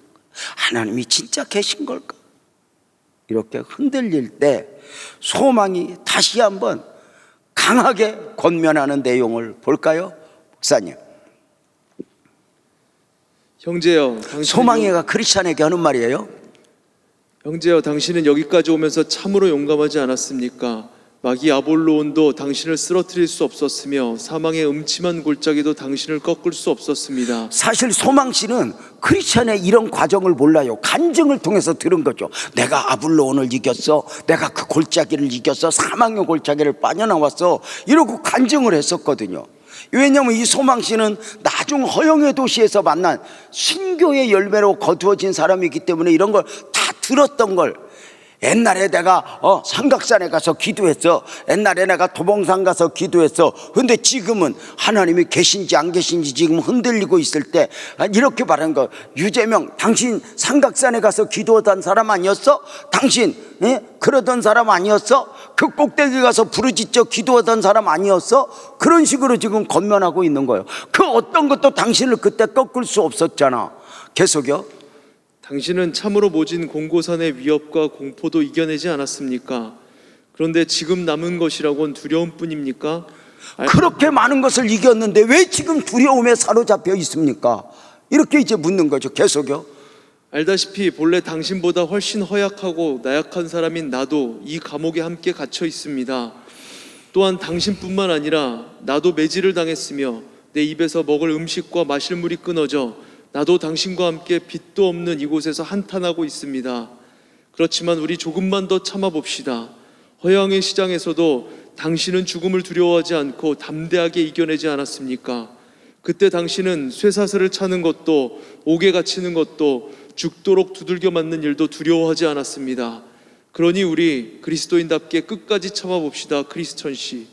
Speaker 1: 하나님이 진짜 계신 걸까, 이렇게 흔들릴 때 소망이 다시 한번 강하게 권면하는 내용을 볼까요, 목사님?
Speaker 2: 형제여,
Speaker 1: 소망이가 크리스찬에게 하는 말이에요.
Speaker 2: 형제여, 당신은 여기까지 오면서 참으로 용감하지 않았습니까? 마귀 아볼로온도 당신을 쓰러뜨릴 수 없었으며 사망의 음침한 골짜기도 당신을 꺾을 수 없었습니다.
Speaker 1: 사실 소망씨는 크리스찬의 이런 과정을 몰라요. 간증을 통해서 들은 거죠. 내가 아볼로온을 이겼어, 내가 그 골짜기를 이겼어, 사망의 골짜기를 빠져나왔어, 이러고 간증을 했었거든요. 왜냐하면 이 소망씨는 나중 허영의 도시에서 만난 신교의 열매로 거두어진 사람이기 때문에 이런 걸 다 들었던 걸, 옛날에 내가 삼각산에 가서 기도했어. 옛날에 내가 도봉산 가서 기도했어. 근데 지금은 하나님이 계신지 안 계신지 지금 흔들리고 있을 때 이렇게 말하는 거. 유재명, 당신 삼각산에 가서 기도하던 사람 아니었어? 당신 그러던 사람 아니었어? 그 꼭대기 가서 부르짖어 기도하던 사람 아니었어? 그런 식으로 지금 권면하고 있는 거예요. 그 어떤 것도 당신을 그때 꺾을 수 없었잖아. 계속요.
Speaker 2: 당신은 참으로 모진 공고산의 위협과 공포도 이겨내지 않았습니까? 그런데 지금 남은 것이라곤 두려움뿐입니까?
Speaker 1: 그렇게 많은 것을 이겼는데 왜 지금 두려움에 사로잡혀 있습니까? 이렇게 이제 묻는 거죠. 계속요.
Speaker 2: 알다시피 본래 당신보다 훨씬 허약하고 나약한 사람인 나도 이 감옥에 함께 갇혀 있습니다. 또한 당신뿐만 아니라 나도 매질을 당했으며 내 입에서 먹을 음식과 마실 물이 끊어져 나도 당신과 함께 빛도 없는 이곳에서 한탄하고 있습니다. 그렇지만 우리 조금만 더 참아봅시다. 허영의 시장에서도 당신은 죽음을 두려워하지 않고 담대하게 이겨내지 않았습니까? 그때 당신은 쇠사슬을 차는 것도 옥에 갇히는 것도 죽도록 두들겨 맞는 일도 두려워하지 않았습니다. 그러니 우리 그리스도인답게 끝까지 참아봅시다. 크리스천 씨.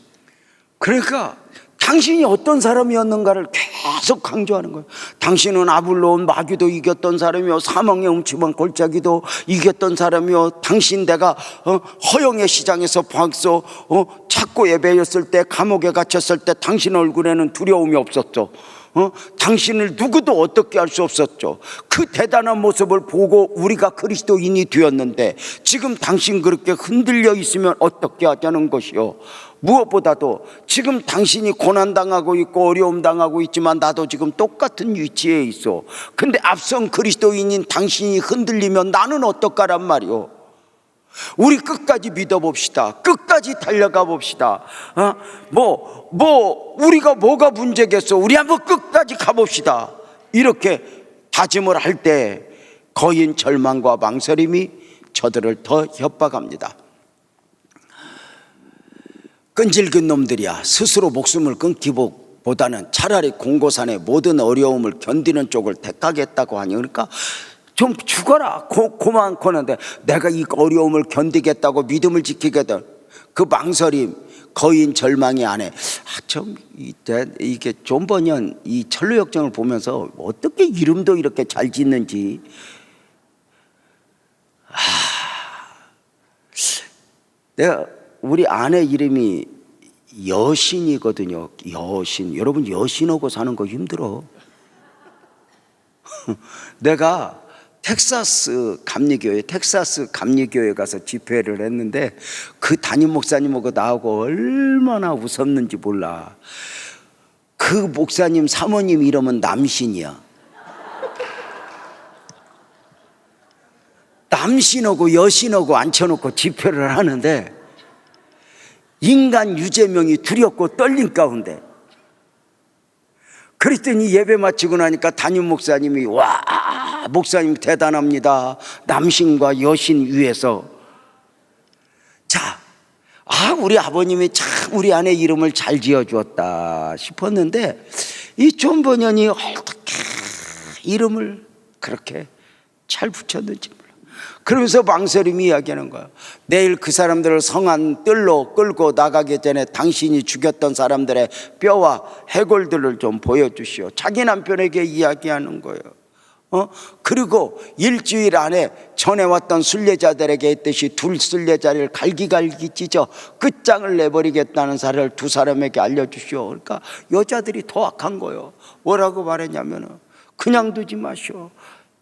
Speaker 1: 그러니까 당신이 어떤 사람이었는가를 계속 강조하는 거예요. 당신은 아블론 마귀도 이겼던 사람이요, 사망의 음침한 골짜기도 이겼던 사람이요, 당신 내가 허영의 시장에서 박소 찾고 예배였을 때, 감옥에 갇혔을 때 당신 얼굴에는 두려움이 없었죠. 당신을 누구도 어떻게 할 수 없었죠. 그 대단한 모습을 보고 우리가 그리스도인이 되었는데 지금 당신 그렇게 흔들려 있으면 어떻게 하자는 것이요. 무엇보다도 지금 당신이 고난당하고 있고 어려움 당하고 있지만 나도 지금 똑같은 위치에 있어. 근데 앞선 그리스도인인 당신이 흔들리면 나는 어떨까란 말이요. 우리 끝까지 믿어봅시다. 끝까지 달려가 봅시다. 우리가 뭐가 문제겠어. 우리 한번 끝까지 가봅시다. 이렇게 다짐을 할 때 거인 절망과 망설임이 저들을 더 협박합니다. 끈질긴 놈들이야. 스스로 목숨을 끊기보다는 차라리 공고산의 모든 어려움을 견디는 쪽을 택하겠다고 하니, 그러니까 좀 죽어라. 고만코는데 내가 이 어려움을 견디겠다고 믿음을 지키겠다. 그 망설임, 거인 절망이 안에 이게 존 버년 이 철로역정을 보면서 어떻게 이름도 이렇게 잘 짓는지. 내가 우리 아내 이름이 여신이거든요. 여신. 여러분 여신하고 사는 거 힘들어. 내가 텍사스 감리교회 가서 집회를 했는데 그 담임 목사님하고 나하고 얼마나 웃었는지 몰라. 그 목사님 사모님 이름은 남신이야. 남신하고 여신하고 앉혀놓고 집회를 하는데 인간 유재명이 두렵고 떨린 가운데, 그랬더니 예배 마치고 나니까 담임 목사님이 와, 목사님 대단합니다. 남신과 여신 위에서. 자, 우리 아버님이 참 우리 아내 이름을 잘 지어주었다 싶었는데 이 존 버년이 어떻게 이름을 그렇게 잘 붙였는지 몰라. 그러면서 망설임이 이야기하는 거야. 내일 그 사람들을 성한 뜰로 끌고 나가기 전에 당신이 죽였던 사람들의 뼈와 해골들을 좀 보여주시오. 자기 남편에게 이야기하는 거예요. 그리고 일주일 안에 전해왔던 순례자들에게 했듯이 둘 순례자를 갈기갈기 찢어 끝장을 내버리겠다는 사실을 두 사람에게 알려주시오. 그러니까 여자들이 더 악한 거예요. 뭐라고 말했냐면은 그냥 두지 마시오.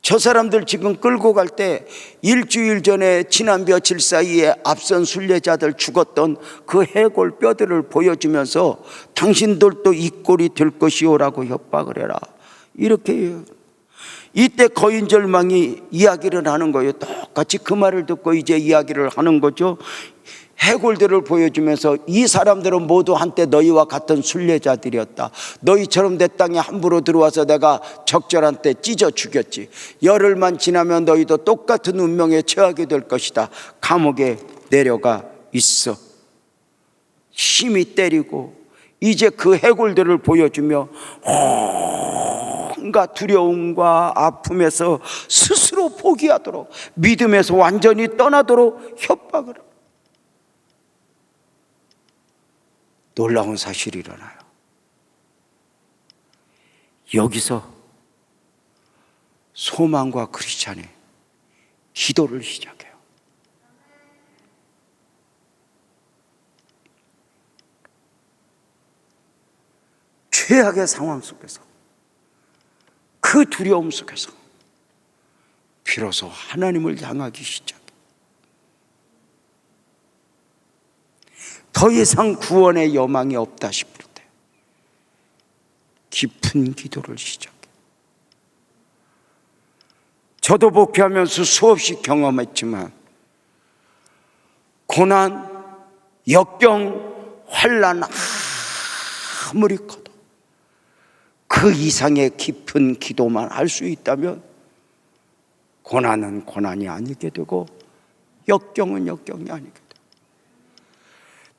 Speaker 1: 저 사람들 지금 끌고 갈 때 일주일 전에 지난 며칠 사이에 앞선 순례자들 죽었던 그 해골 뼈들을 보여주면서 당신들도 이 꼴이 될 것이오라고 협박을 해라. 이렇게 해요. 이때 거인 절망이 이야기를 하는 거예요. 똑같이 그 말을 듣고 이제 이야기를 하는 거죠. 해골들을 보여주면서 이 사람들은 모두 한때 너희와 같은 순례자들이었다. 너희처럼 내 땅에 함부로 들어와서 내가 적절한 때 찢어 죽였지. 열흘만 지나면 너희도 똑같은 운명에 처하게 될 것이다. 감옥에 내려가 있어. 심히 때리고 이제 그 해골들을 보여주며 온갖 두려움과 아픔에서 스스로 포기하도록, 믿음에서 완전히 떠나도록 협박을 합니다. 놀라운 사실이 일어나요. 여기서 소망과 크리스찬이 기도를 시작해요. 최악의 상황 속에서, 그 두려움 속에서 비로소 하나님을 향하기 시작해요. 더 이상 구원의 여망이 없다 싶을 때 깊은 기도를 시작해요. 저도 목회하면서 수없이 경험했지만 고난, 역경, 환난 아무리 커도 그 이상의 깊은 기도만 할 수 있다면 고난은 고난이 아니게 되고 역경은 역경이 아니게 돼요.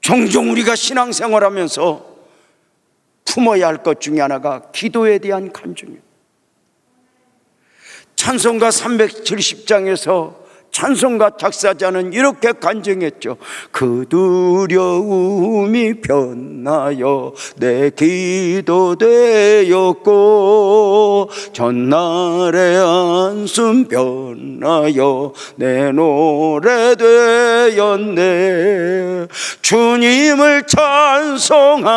Speaker 1: 종종 우리가 신앙생활하면서 품어야 할 것 중에 하나가 기도에 대한 간증이에요. 찬송가 370장에서 찬송가 작사자는 이렇게 간증했죠. 그 두려움이 변하여 내 기도 되었고 전날의 한숨 변하여 내 노래 되었네. 주님을 찬송하면서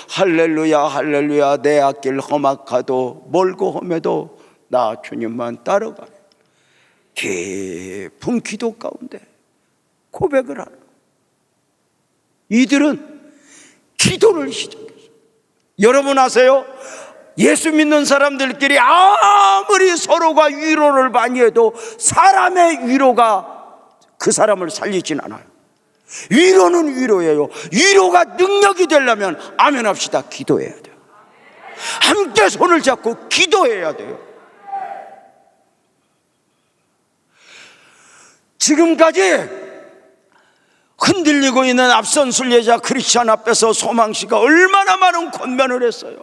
Speaker 1: 할렐루야 할렐루야 내 앞길 험악하도 멀고 험해도 나 주님만 따라가네. 깊은 기도 가운데 고백을 하는, 이들은 기도를 시작했어요. 여러분 아세요? 예수 믿는 사람들끼리 아무리 서로가 위로를 많이 해도 사람의 위로가 그 사람을 살리진 않아요. 위로는 위로예요. 위로가 능력이 되려면 아멘 합시다. 기도해야 돼요. 함께 손을 잡고 기도해야 돼요. 지금까지 흔들리고 있는 앞선 순례자 크리스찬 앞에서 소망씨가 얼마나 많은 권면을 했어요.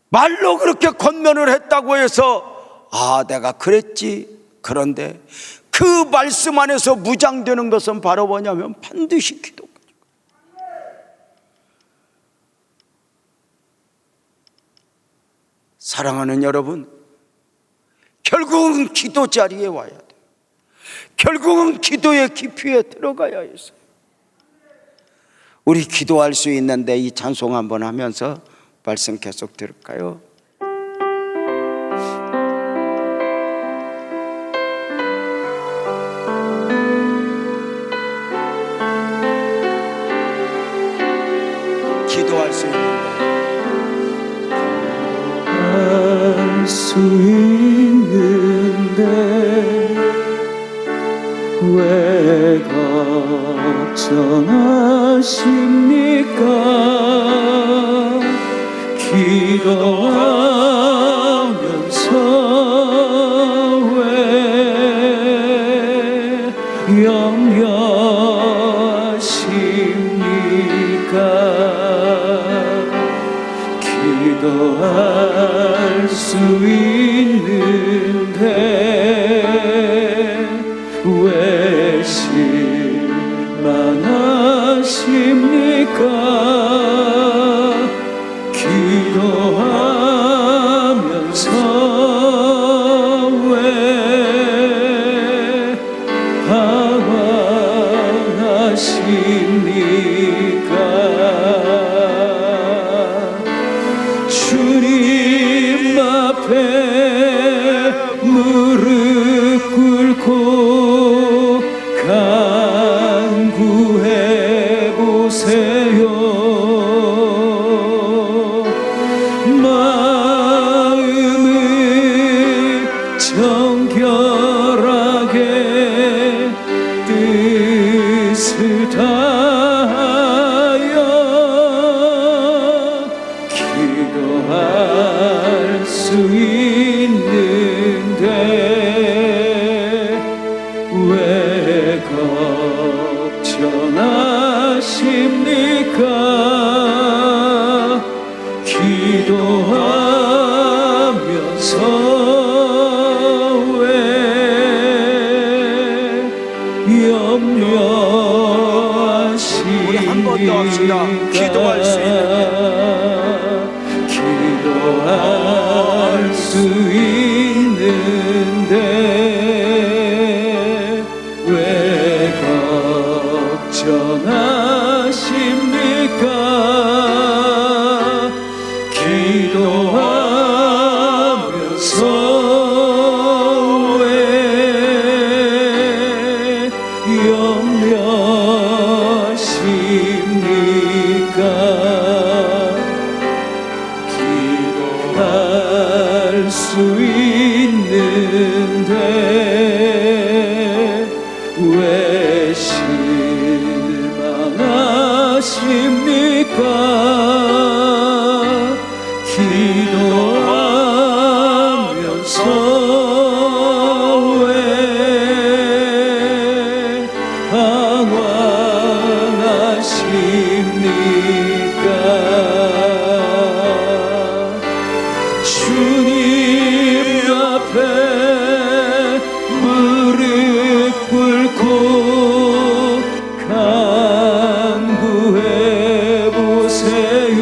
Speaker 1: 말로 그렇게 권면을 했다고 해서 내가 그랬지. 그런데 그 말씀 안에서 무장되는 것은 바로 뭐냐면 반드시 기도. 사랑하는 여러분, 결국은 기도 자리에 와야 돼요. 결국은 기도의 깊이에 들어가야 했어요. 우리 기도할 수 있는데 이 찬송 한번 하면서 말씀 계속 들을까요? 기도할 수 있는데
Speaker 2: 왜 걱정하십니까? 기도하면서 왜 염려하십니까? 기도할 수 있는데 왜 실망하십니까? 기도하면서 왜 방황하십니까? 주님 앞에 무릎 꿇고 간구해 보세요. 마음을 정결하게 뜻을 다하여 기도할 수 있는데 왜 걱정하십니까?
Speaker 3: 기도하면서 왜 염려하시니까
Speaker 1: 우리 한 번 더 합시다. 기도할 수
Speaker 3: 기도할 수 있는데 왜 걱정하십니까? 기도하면서 왜 염려하십니까? 할 수 있는데 왜 실망하십니까? 기도하면서 왜 방황하십니까? 주님 앞에 무릎 꿇고 간구해 보세요.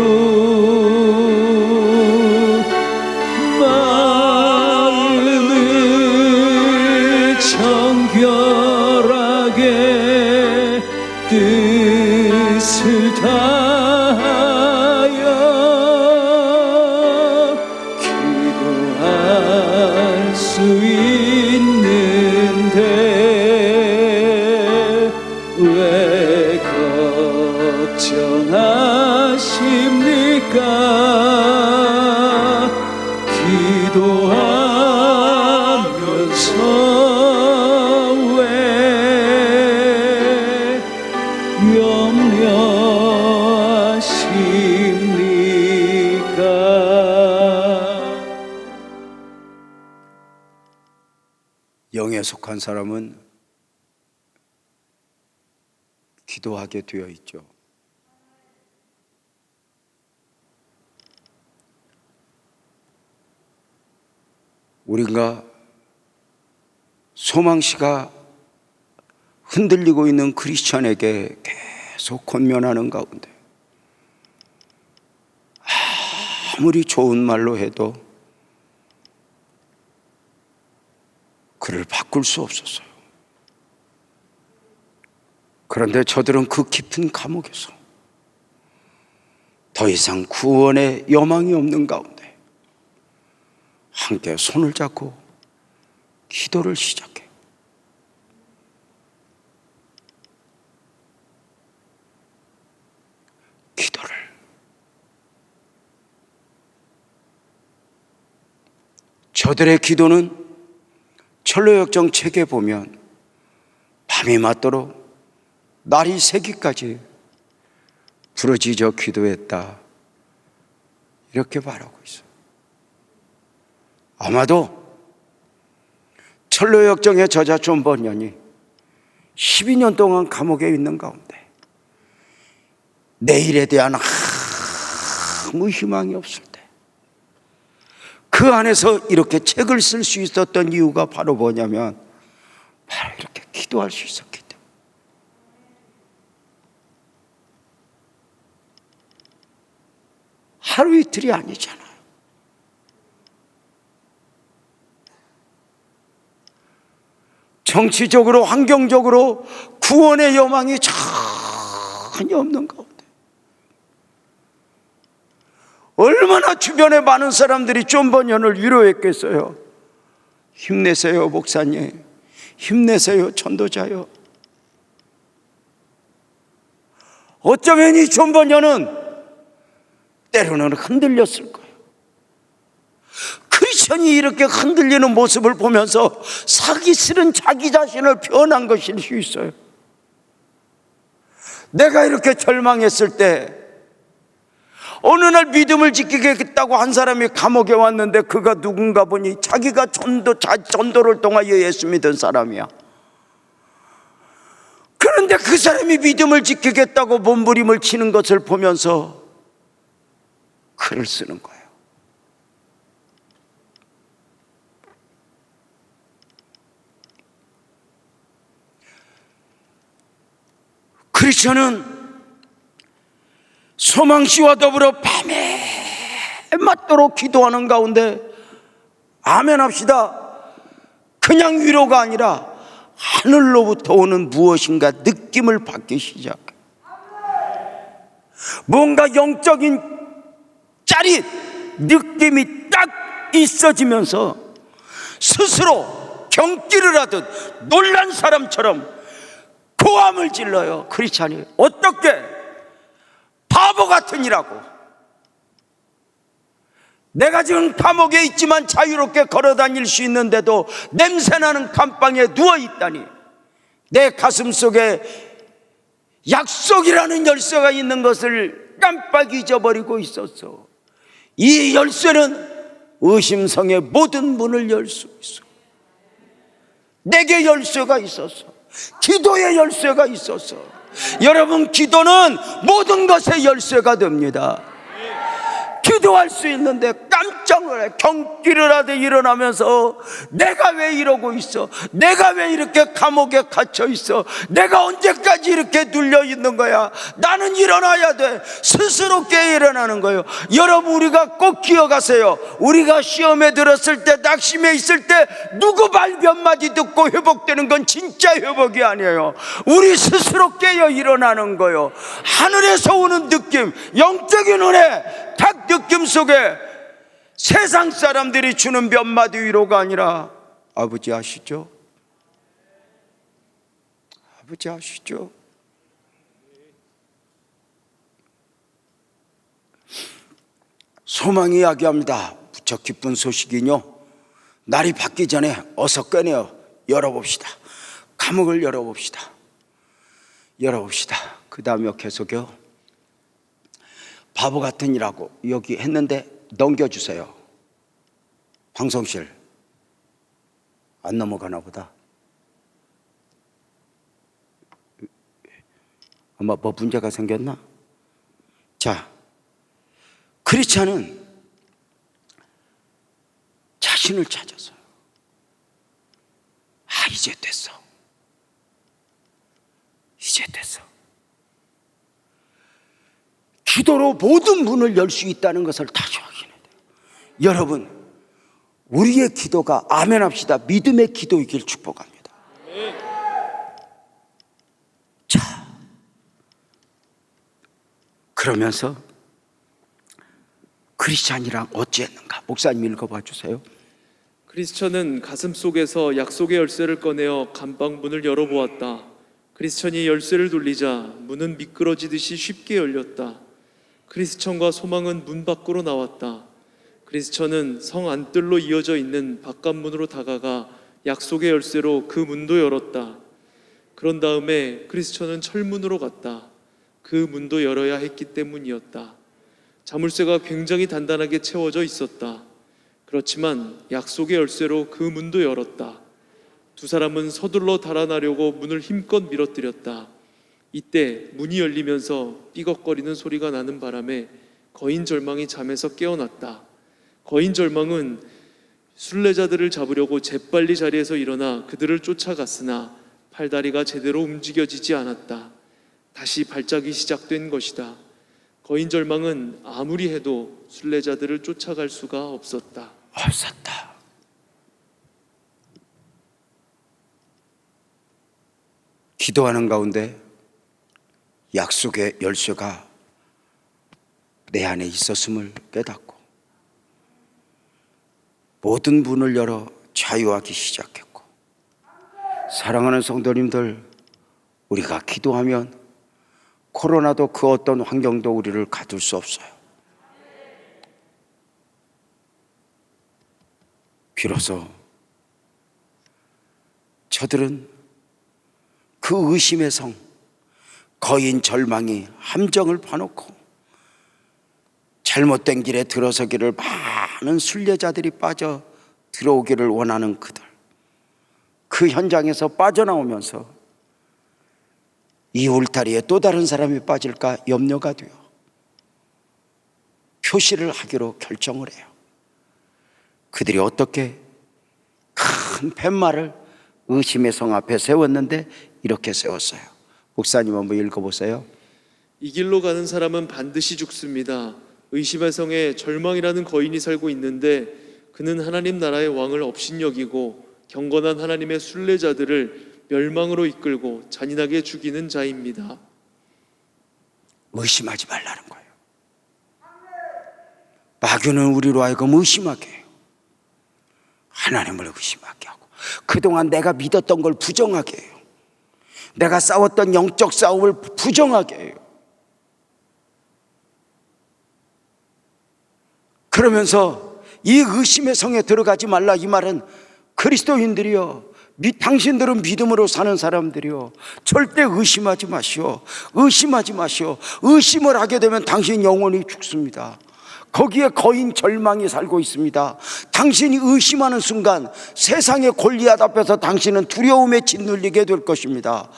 Speaker 3: 마음을 정결하게 뜻을 다하여 기도할 수 있는데 왜 걱정하십니까? 기도하면서 왜 염려하십니까?
Speaker 1: 영에 속한 사람은 기도하게 되어 있죠. 우리가 소망시가 흔들리고 있는 크리스천에게 계속 권면하는 가운데 아무리 좋은 말로 해도 그를 바꿀 수 없었어요. 그런데 저들은 그 깊은 감옥에서 더 이상 구원의 여망이 없는 가운데 함께 손을 잡고 기도를 시작해. 기도를. 저들의 기도는 철로역정 책에 보면 밤이 맞도록 날이 새기까지 부르짖어 기도했다, 이렇게 말하고 있어요. 아마도 철로역정의 저자 존 번연이 12년 동안 감옥에 있는 가운데 내일에 대한 아무 희망이 없을 때 그 안에서 이렇게 책을 쓸 수 있었던 이유가 바로 뭐냐면 바로 이렇게 기도할 수 있었기 때문에. 하루 이틀이 아니잖아요. 정치적으로, 환경적으로 구원의 여망이 전혀 없는 가운데 얼마나 주변에 많은 사람들이 존 번연을 위로했겠어요. 힘내세요 목사님, 힘내세요 전도자요. 어쩌면 이 존 번연은 때로는 흔들렸을 거예요. 크리스천이 이렇게 흔들리는 모습을 보면서 사기 싫은 자기 자신을 변한 것일 수 있어요. 내가 이렇게 절망했을 때 어느 날 믿음을 지키겠다고 한 사람이 감옥에 왔는데 그가 누군가 보니 자기가 전도를 통하여 예수 믿은 사람이야. 그런데 그 사람이 믿음을 지키겠다고 몸부림을 치는 것을 보면서 글을 쓰는 거예요. 크리스천은 소망씨와 더불어 밤에 맞도록 기도하는 가운데 아멘 합시다. 그냥 위로가 아니라 하늘로부터 오는 무엇인가 느낌을 받기 시작해. 뭔가 영적인 짜릿 느낌이 딱 있어지면서 스스로 경기를 하듯 놀란 사람처럼 고함을 질러요. 크리스찬이 어떻게 바보 같으니라고. 내가 지금 감옥에 있지만 자유롭게 걸어 다닐 수 있는데도 냄새나는 감방에 누워있다니. 내 가슴 속에 약속이라는 열쇠가 있는 것을 깜빡 잊어버리고 있었어. 이 열쇠는 의심성의 모든 문을 열 수 있어. 내게 열쇠가 있었어. 기도의 열쇠가 있었어. 여러분, 기도는 모든 것의 열쇠가 됩니다. 기도할 수 있는데 깜짝 놀래. 경기를 하듯 일어나면서 내가 왜 이러고 있어? 내가 왜 이렇게 감옥에 갇혀 있어? 내가 언제까지 이렇게 눌려 있는 거야? 나는 일어나야 돼. 스스로 깨 일어나는 거예요. 여러분, 우리가 꼭 기억하세요. 우리가 시험에 들었을 때, 낙심에 있을 때 누구 말 몇 마디 듣고 회복되는 건 진짜 회복이 아니에요. 우리 스스로 깨어 일어나는 거예요. 하늘에서 오는 느낌, 영적인 은혜, 딱 느낌 속에 세상 사람들이 주는 몇 마디 위로가 아니라, 아버지 아시죠? 아버지 아시죠? 소망이 이야기합니다. 무척 기쁜 소식이뇨. 날이 밝기 전에 어서 꺼내어 열어봅시다. 감옥을 열어봅시다. 열어봅시다. 그 다음에 계속요. 바보 같은 이라고 여기 했는데 넘겨주세요. 방송실 안 넘어가나 보다. 아마 뭐 문제가 생겼나? 자, 크리스찬은 자신을 찾았어요. 아, 이제 됐어. 이제 됐어. 기도로 모든 문을 열 수 있다는 것을 다시 확인해야 돼요. 여러분, 우리의 기도가 아멘 합시다. 믿음의 기도이길 축복합니다. 자, 그러면서 크리스찬이랑 어찌했는가? 목사님 읽어봐 주세요.
Speaker 2: 크리스천은 가슴 속에서 약속의 열쇠를 꺼내어 감방 문을 열어보았다. 크리스천이 열쇠를 돌리자 문은 미끄러지듯이 쉽게 열렸다. 크리스천과 소망은 문 밖으로 나왔다. 크리스천은 성 안뜰로 이어져 있는 바깥문으로 다가가 약속의 열쇠로 그 문도 열었다. 그런 다음에 크리스천은 철문으로 갔다. 그 문도 열어야 했기 때문이었다. 자물쇠가 굉장히 단단하게 채워져 있었다. 그렇지만 약속의 열쇠로 그 문도 열었다. 두 사람은 서둘러 달아나려고 문을 힘껏 밀어뜨렸다. 이때 문이 열리면서 삐걱거리는 소리가 나는 바람에 거인 절망이 잠에서 깨어났다. 거인 절망은 순례자들을 잡으려고 재빨리 자리에서 일어나 그들을 쫓아갔으나 팔다리가 제대로 움직여지지 않았다. 다시 발작이 시작된 것이다. 거인 절망은 아무리 해도 순례자들을 쫓아갈 수가 없었다.
Speaker 1: 기도하는 가운데 약속의 열쇠가 내 안에 있었음을 깨닫고 모든 문을 열어 자유하기 시작했고, 사랑하는 성도님들, 우리가 기도하면 코로나도 그 어떤 환경도 우리를 가둘 수 없어요. 비로소 저들은 그 의심의 성, 거인 절망이 함정을 파놓고 잘못된 길에 들어서기를 많은 순례자들이 빠져 들어오기를 원하는 그들, 그 현장에서 빠져나오면서 이 울타리에 또 다른 사람이 빠질까 염려가 돼요. 표시를 하기로 결정을 해요. 그들이 어떻게 큰 팻말을 의심의 성 앞에 세웠는데 이렇게 세웠어요. 목사님 한번 읽어보세요.
Speaker 2: 이 길로 가는 사람은 반드시 죽습니다. 의심의 성에 절망이라는 거인이 살고 있는데 그는 하나님 나라의 왕을 업신여기고 경건한 하나님의 순례자들을 멸망으로 이끌고 잔인하게 죽이는 자입니다.
Speaker 1: 의심하지 말라는 거예요. 마귀는 우리로 하여금 의심하게 해요. 하나님을 의심하게 하고 그동안 내가 믿었던 걸 부정하게 해요. 내가 싸웠던 영적 싸움을 부정하게 해요. 그러면서 이 의심의 성에 들어가지 말라, 이 말은 그리스도인들이요, 당신들은 믿음으로 사는 사람들이요, 절대 의심하지 마시오. 의심하지 마시오. 의심을 하게 되면 당신 영혼이 죽습니다. 거기에 거인 절망이 살고 있습니다. 당신이 의심하는 순간 세상의 골리앗 앞에서 당신은 두려움에 짓눌리게 될 것입니다.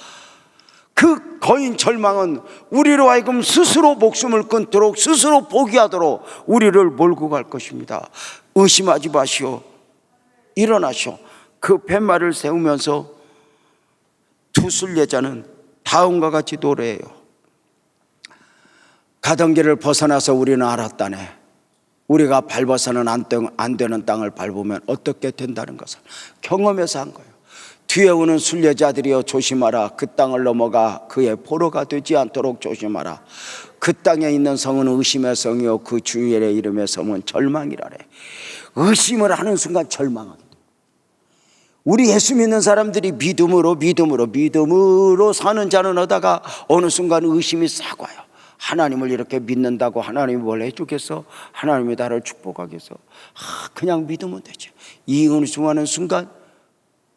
Speaker 1: 그 거인 절망은 우리로 하여금 스스로 목숨을 끊도록, 스스로 포기하도록 우리를 몰고 갈 것입니다. 의심하지 마시오. 일어나시오. 그 팻말을 세우면서 두 순례자는 다음과 같이 노래해요. 가던 길을 벗어나서 우리는 알았다네. 우리가 밟아서는 안 되는 땅을 밟으면 어떻게 된다는 것을 경험해서 한 거예요. 뒤에 오는 순례자들이여 조심하라. 그 땅을 넘어가 그의 포로가 되지 않도록 조심하라. 그 땅에 있는 성은 의심의 성이요 그 주인의 이름의 성은 절망이라래. 의심을 하는 순간 절망하게 돼요. 우리 예수 믿는 사람들이 믿음으로 사는 자는 하다가 어느 순간 의심이 싹 와요. 하나님을 이렇게 믿는다고 하나님이 뭘 해주겠어? 하나님이 나를 축복하겠어? 그냥 믿으면 되죠. 이 의심하는 순간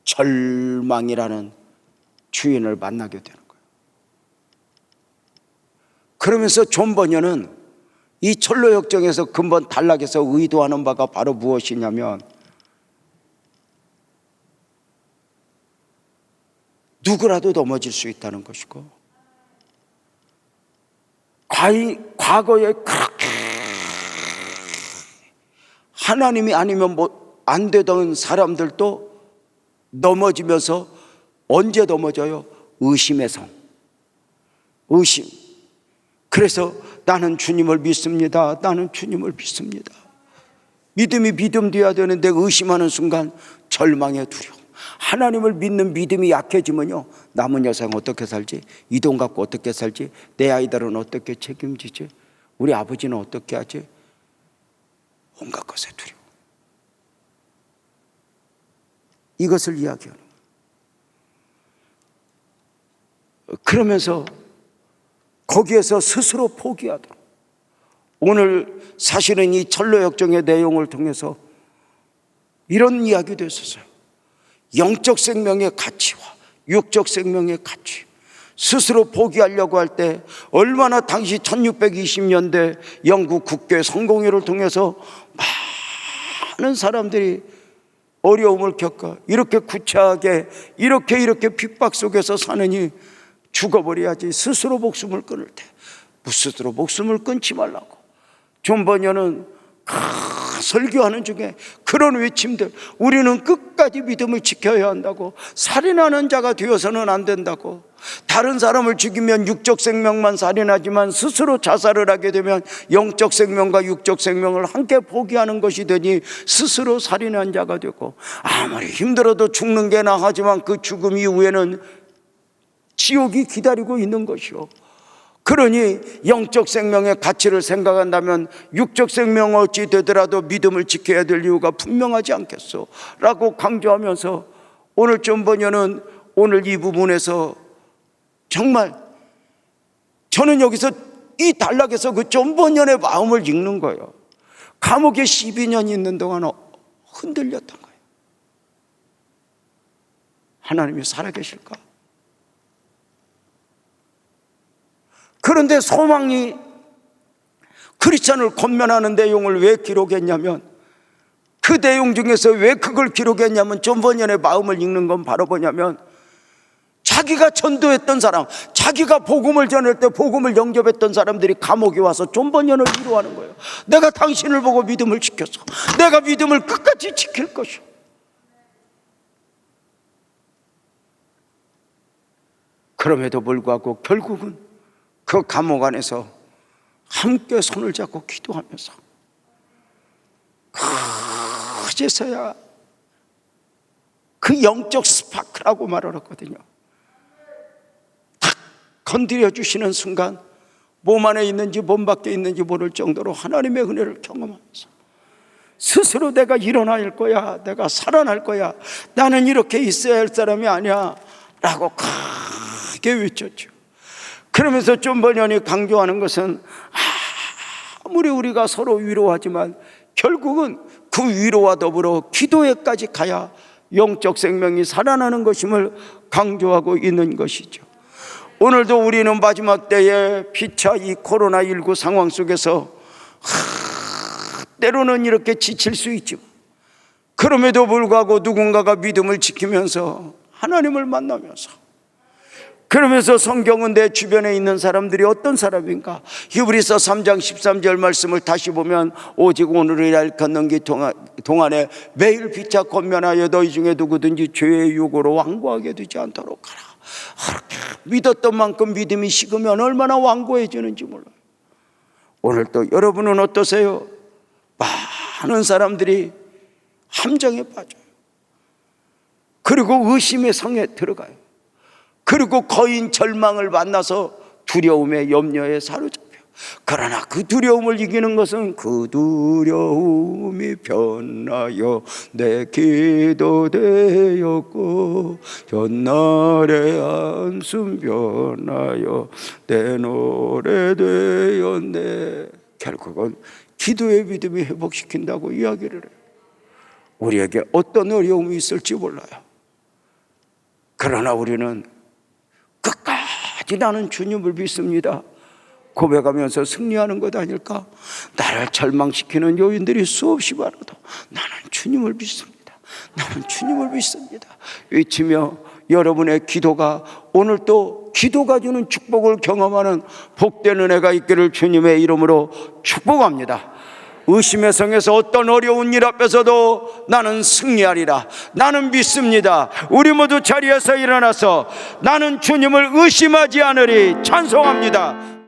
Speaker 1: 절망이라는 주인을 만나게 되는 거예요. 그러면서 존 버녀는 이 철로 역정에서 근본 단락에서 의도하는 바가 바로 무엇이냐면, 누구라도 넘어질 수 있다는 것이고, 과거에 그렇게 하나님이 아니면 안 되던 사람들도 넘어지면서, 언제 넘어져요? 의심의 성. 의심. 그래서 나는 주님을 믿습니다. 나는 주님을 믿습니다. 믿음이 믿음 되어야 되는데 의심하는 순간 절망의 두려움. 하나님을 믿는 믿음이 약해지면요, 남은 여생 어떻게 살지? 이 돈 갖고 어떻게 살지? 내 아이들은 어떻게 책임지지? 우리 아버지는 어떻게 하지? 온갖 것에 두려워. 이것을 이야기하는 거예요. 그러면서 거기에서 스스로 포기하도록, 오늘 사실은 이 철로 역정의 내용을 통해서 이런 이야기도 있었어요. 영적 생명의 가치와 육적 생명의 가치, 스스로 포기하려고 할 때 얼마나 당시 1620년대 영국 국교 성공회를 통해서 많은 사람들이 어려움을 겪어 이렇게 구차하게 이렇게 핍박 속에서 사느니 죽어버려야지. 스스로 목숨을 끊을 때 스스로 목숨을 끊지 말라고 존 버녀는 설교하는 중에 그런 외침들, 우리는 끝까지 믿음을 지켜야 한다고, 살인하는 자가 되어서는 안 된다고, 다른 사람을 죽이면 육적 생명만 살인하지만 스스로 자살을 하게 되면 영적 생명과 육적 생명을 함께 포기하는 것이 되니 스스로 살인한 자가 되고, 아무리 힘들어도 죽는 게 나하지만 그 죽음 이후에는 지옥이 기다리고 있는 것이요. 그러니 영적 생명의 가치를 생각한다면 육적 생명 어찌 되더라도 믿음을 지켜야 될 이유가 분명하지 않겠소? 라고 강조하면서 오늘 존 버녀는 오늘 이 부분에서 정말 저는 여기서 이 단락에서 그 존 버녀의 마음을 읽는 거예요. 감옥에 12년 있는 동안 흔들렸던 거예요. 하나님이 살아계실까? 그런데 소망이 크리스찬을 권면하는 내용을 왜 기록했냐면, 그 내용 중에서 왜 그걸 기록했냐면, 존 버녀의 마음을 읽는 건 바로 뭐냐면, 자기가 전도했던 사람, 자기가 복음을 전할 때 복음을 영접했던 사람들이 감옥에 와서 존 버녀를 위로하는 거예요. 내가 당신을 보고 믿음을 지켰어. 내가 믿음을 끝까지 지킬 것이오. 그럼에도 불구하고 결국은 그 감옥 안에서 함께 손을 잡고 기도하면서 그제서야 그 영적 스파크라고 말을 했거든요. 탁 건드려 주시는 순간 몸 안에 있는지 몸 밖에 있는지 모를 정도로 하나님의 은혜를 경험하면서 스스로 내가 일어날 거야, 내가 살아날 거야, 나는 이렇게 있어야 할 사람이 아니야 라고 크게 외쳤죠. 그러면서 좀 번연히 강조하는 것은 아무리 우리가 서로 위로하지만 결국은 그 위로와 더불어 기도에까지 가야 영적 생명이 살아나는 것임을 강조하고 있는 것이죠. 오늘도 우리는 마지막 때에 피차 이 코로나19 상황 속에서 때로는 이렇게 지칠 수 있죠. 그럼에도 불구하고 누군가가 믿음을 지키면서 하나님을 만나면서, 그러면서 성경은 내 주변에 있는 사람들이 어떤 사람인가? 히브리서 3장 13절 말씀을 다시 보면 오직 오늘을 날 걷는 길 동안에 매일 피차 권면하여 너희 중에 누구든지 죄의 유혹으로 완고하게 되지 않도록 하라. 믿었던 만큼 믿음이 식으면 얼마나 완고해지는지 몰라요. 오늘 또 여러분은 어떠세요? 많은 사람들이 함정에 빠져요. 그리고 의심의 성에 들어가요. 그리고 거인 절망을 만나서 두려움에 염려에 사로잡혀. 그러나 그 두려움을 이기는 것은 그 두려움이 변하여 내 기도 되었고 전날의 한숨 변하여 내 노래 되었네. 결국은 기도의 믿음이 회복시킨다고 이야기를 해요. 우리에게 어떤 어려움이 있을지 몰라요. 그러나 우리는 끝까지 나는 주님을 믿습니다 고백하면서 승리하는 것 아닐까? 나를 절망시키는 요인들이 수없이 많아도 나는 주님을 믿습니다, 나는 주님을 믿습니다 외치며 여러분의 기도가 오늘 또 기도가 주는 축복을 경험하는 복된 은혜가 있기를 주님의 이름으로 축복합니다. 의심의 성에서 어떤 어려운 일 앞에서도 나는 승리하리라, 나는 믿습니다. 우리 모두 자리에서 일어나서 나는 주님을 의심하지 않으리 찬송합니다.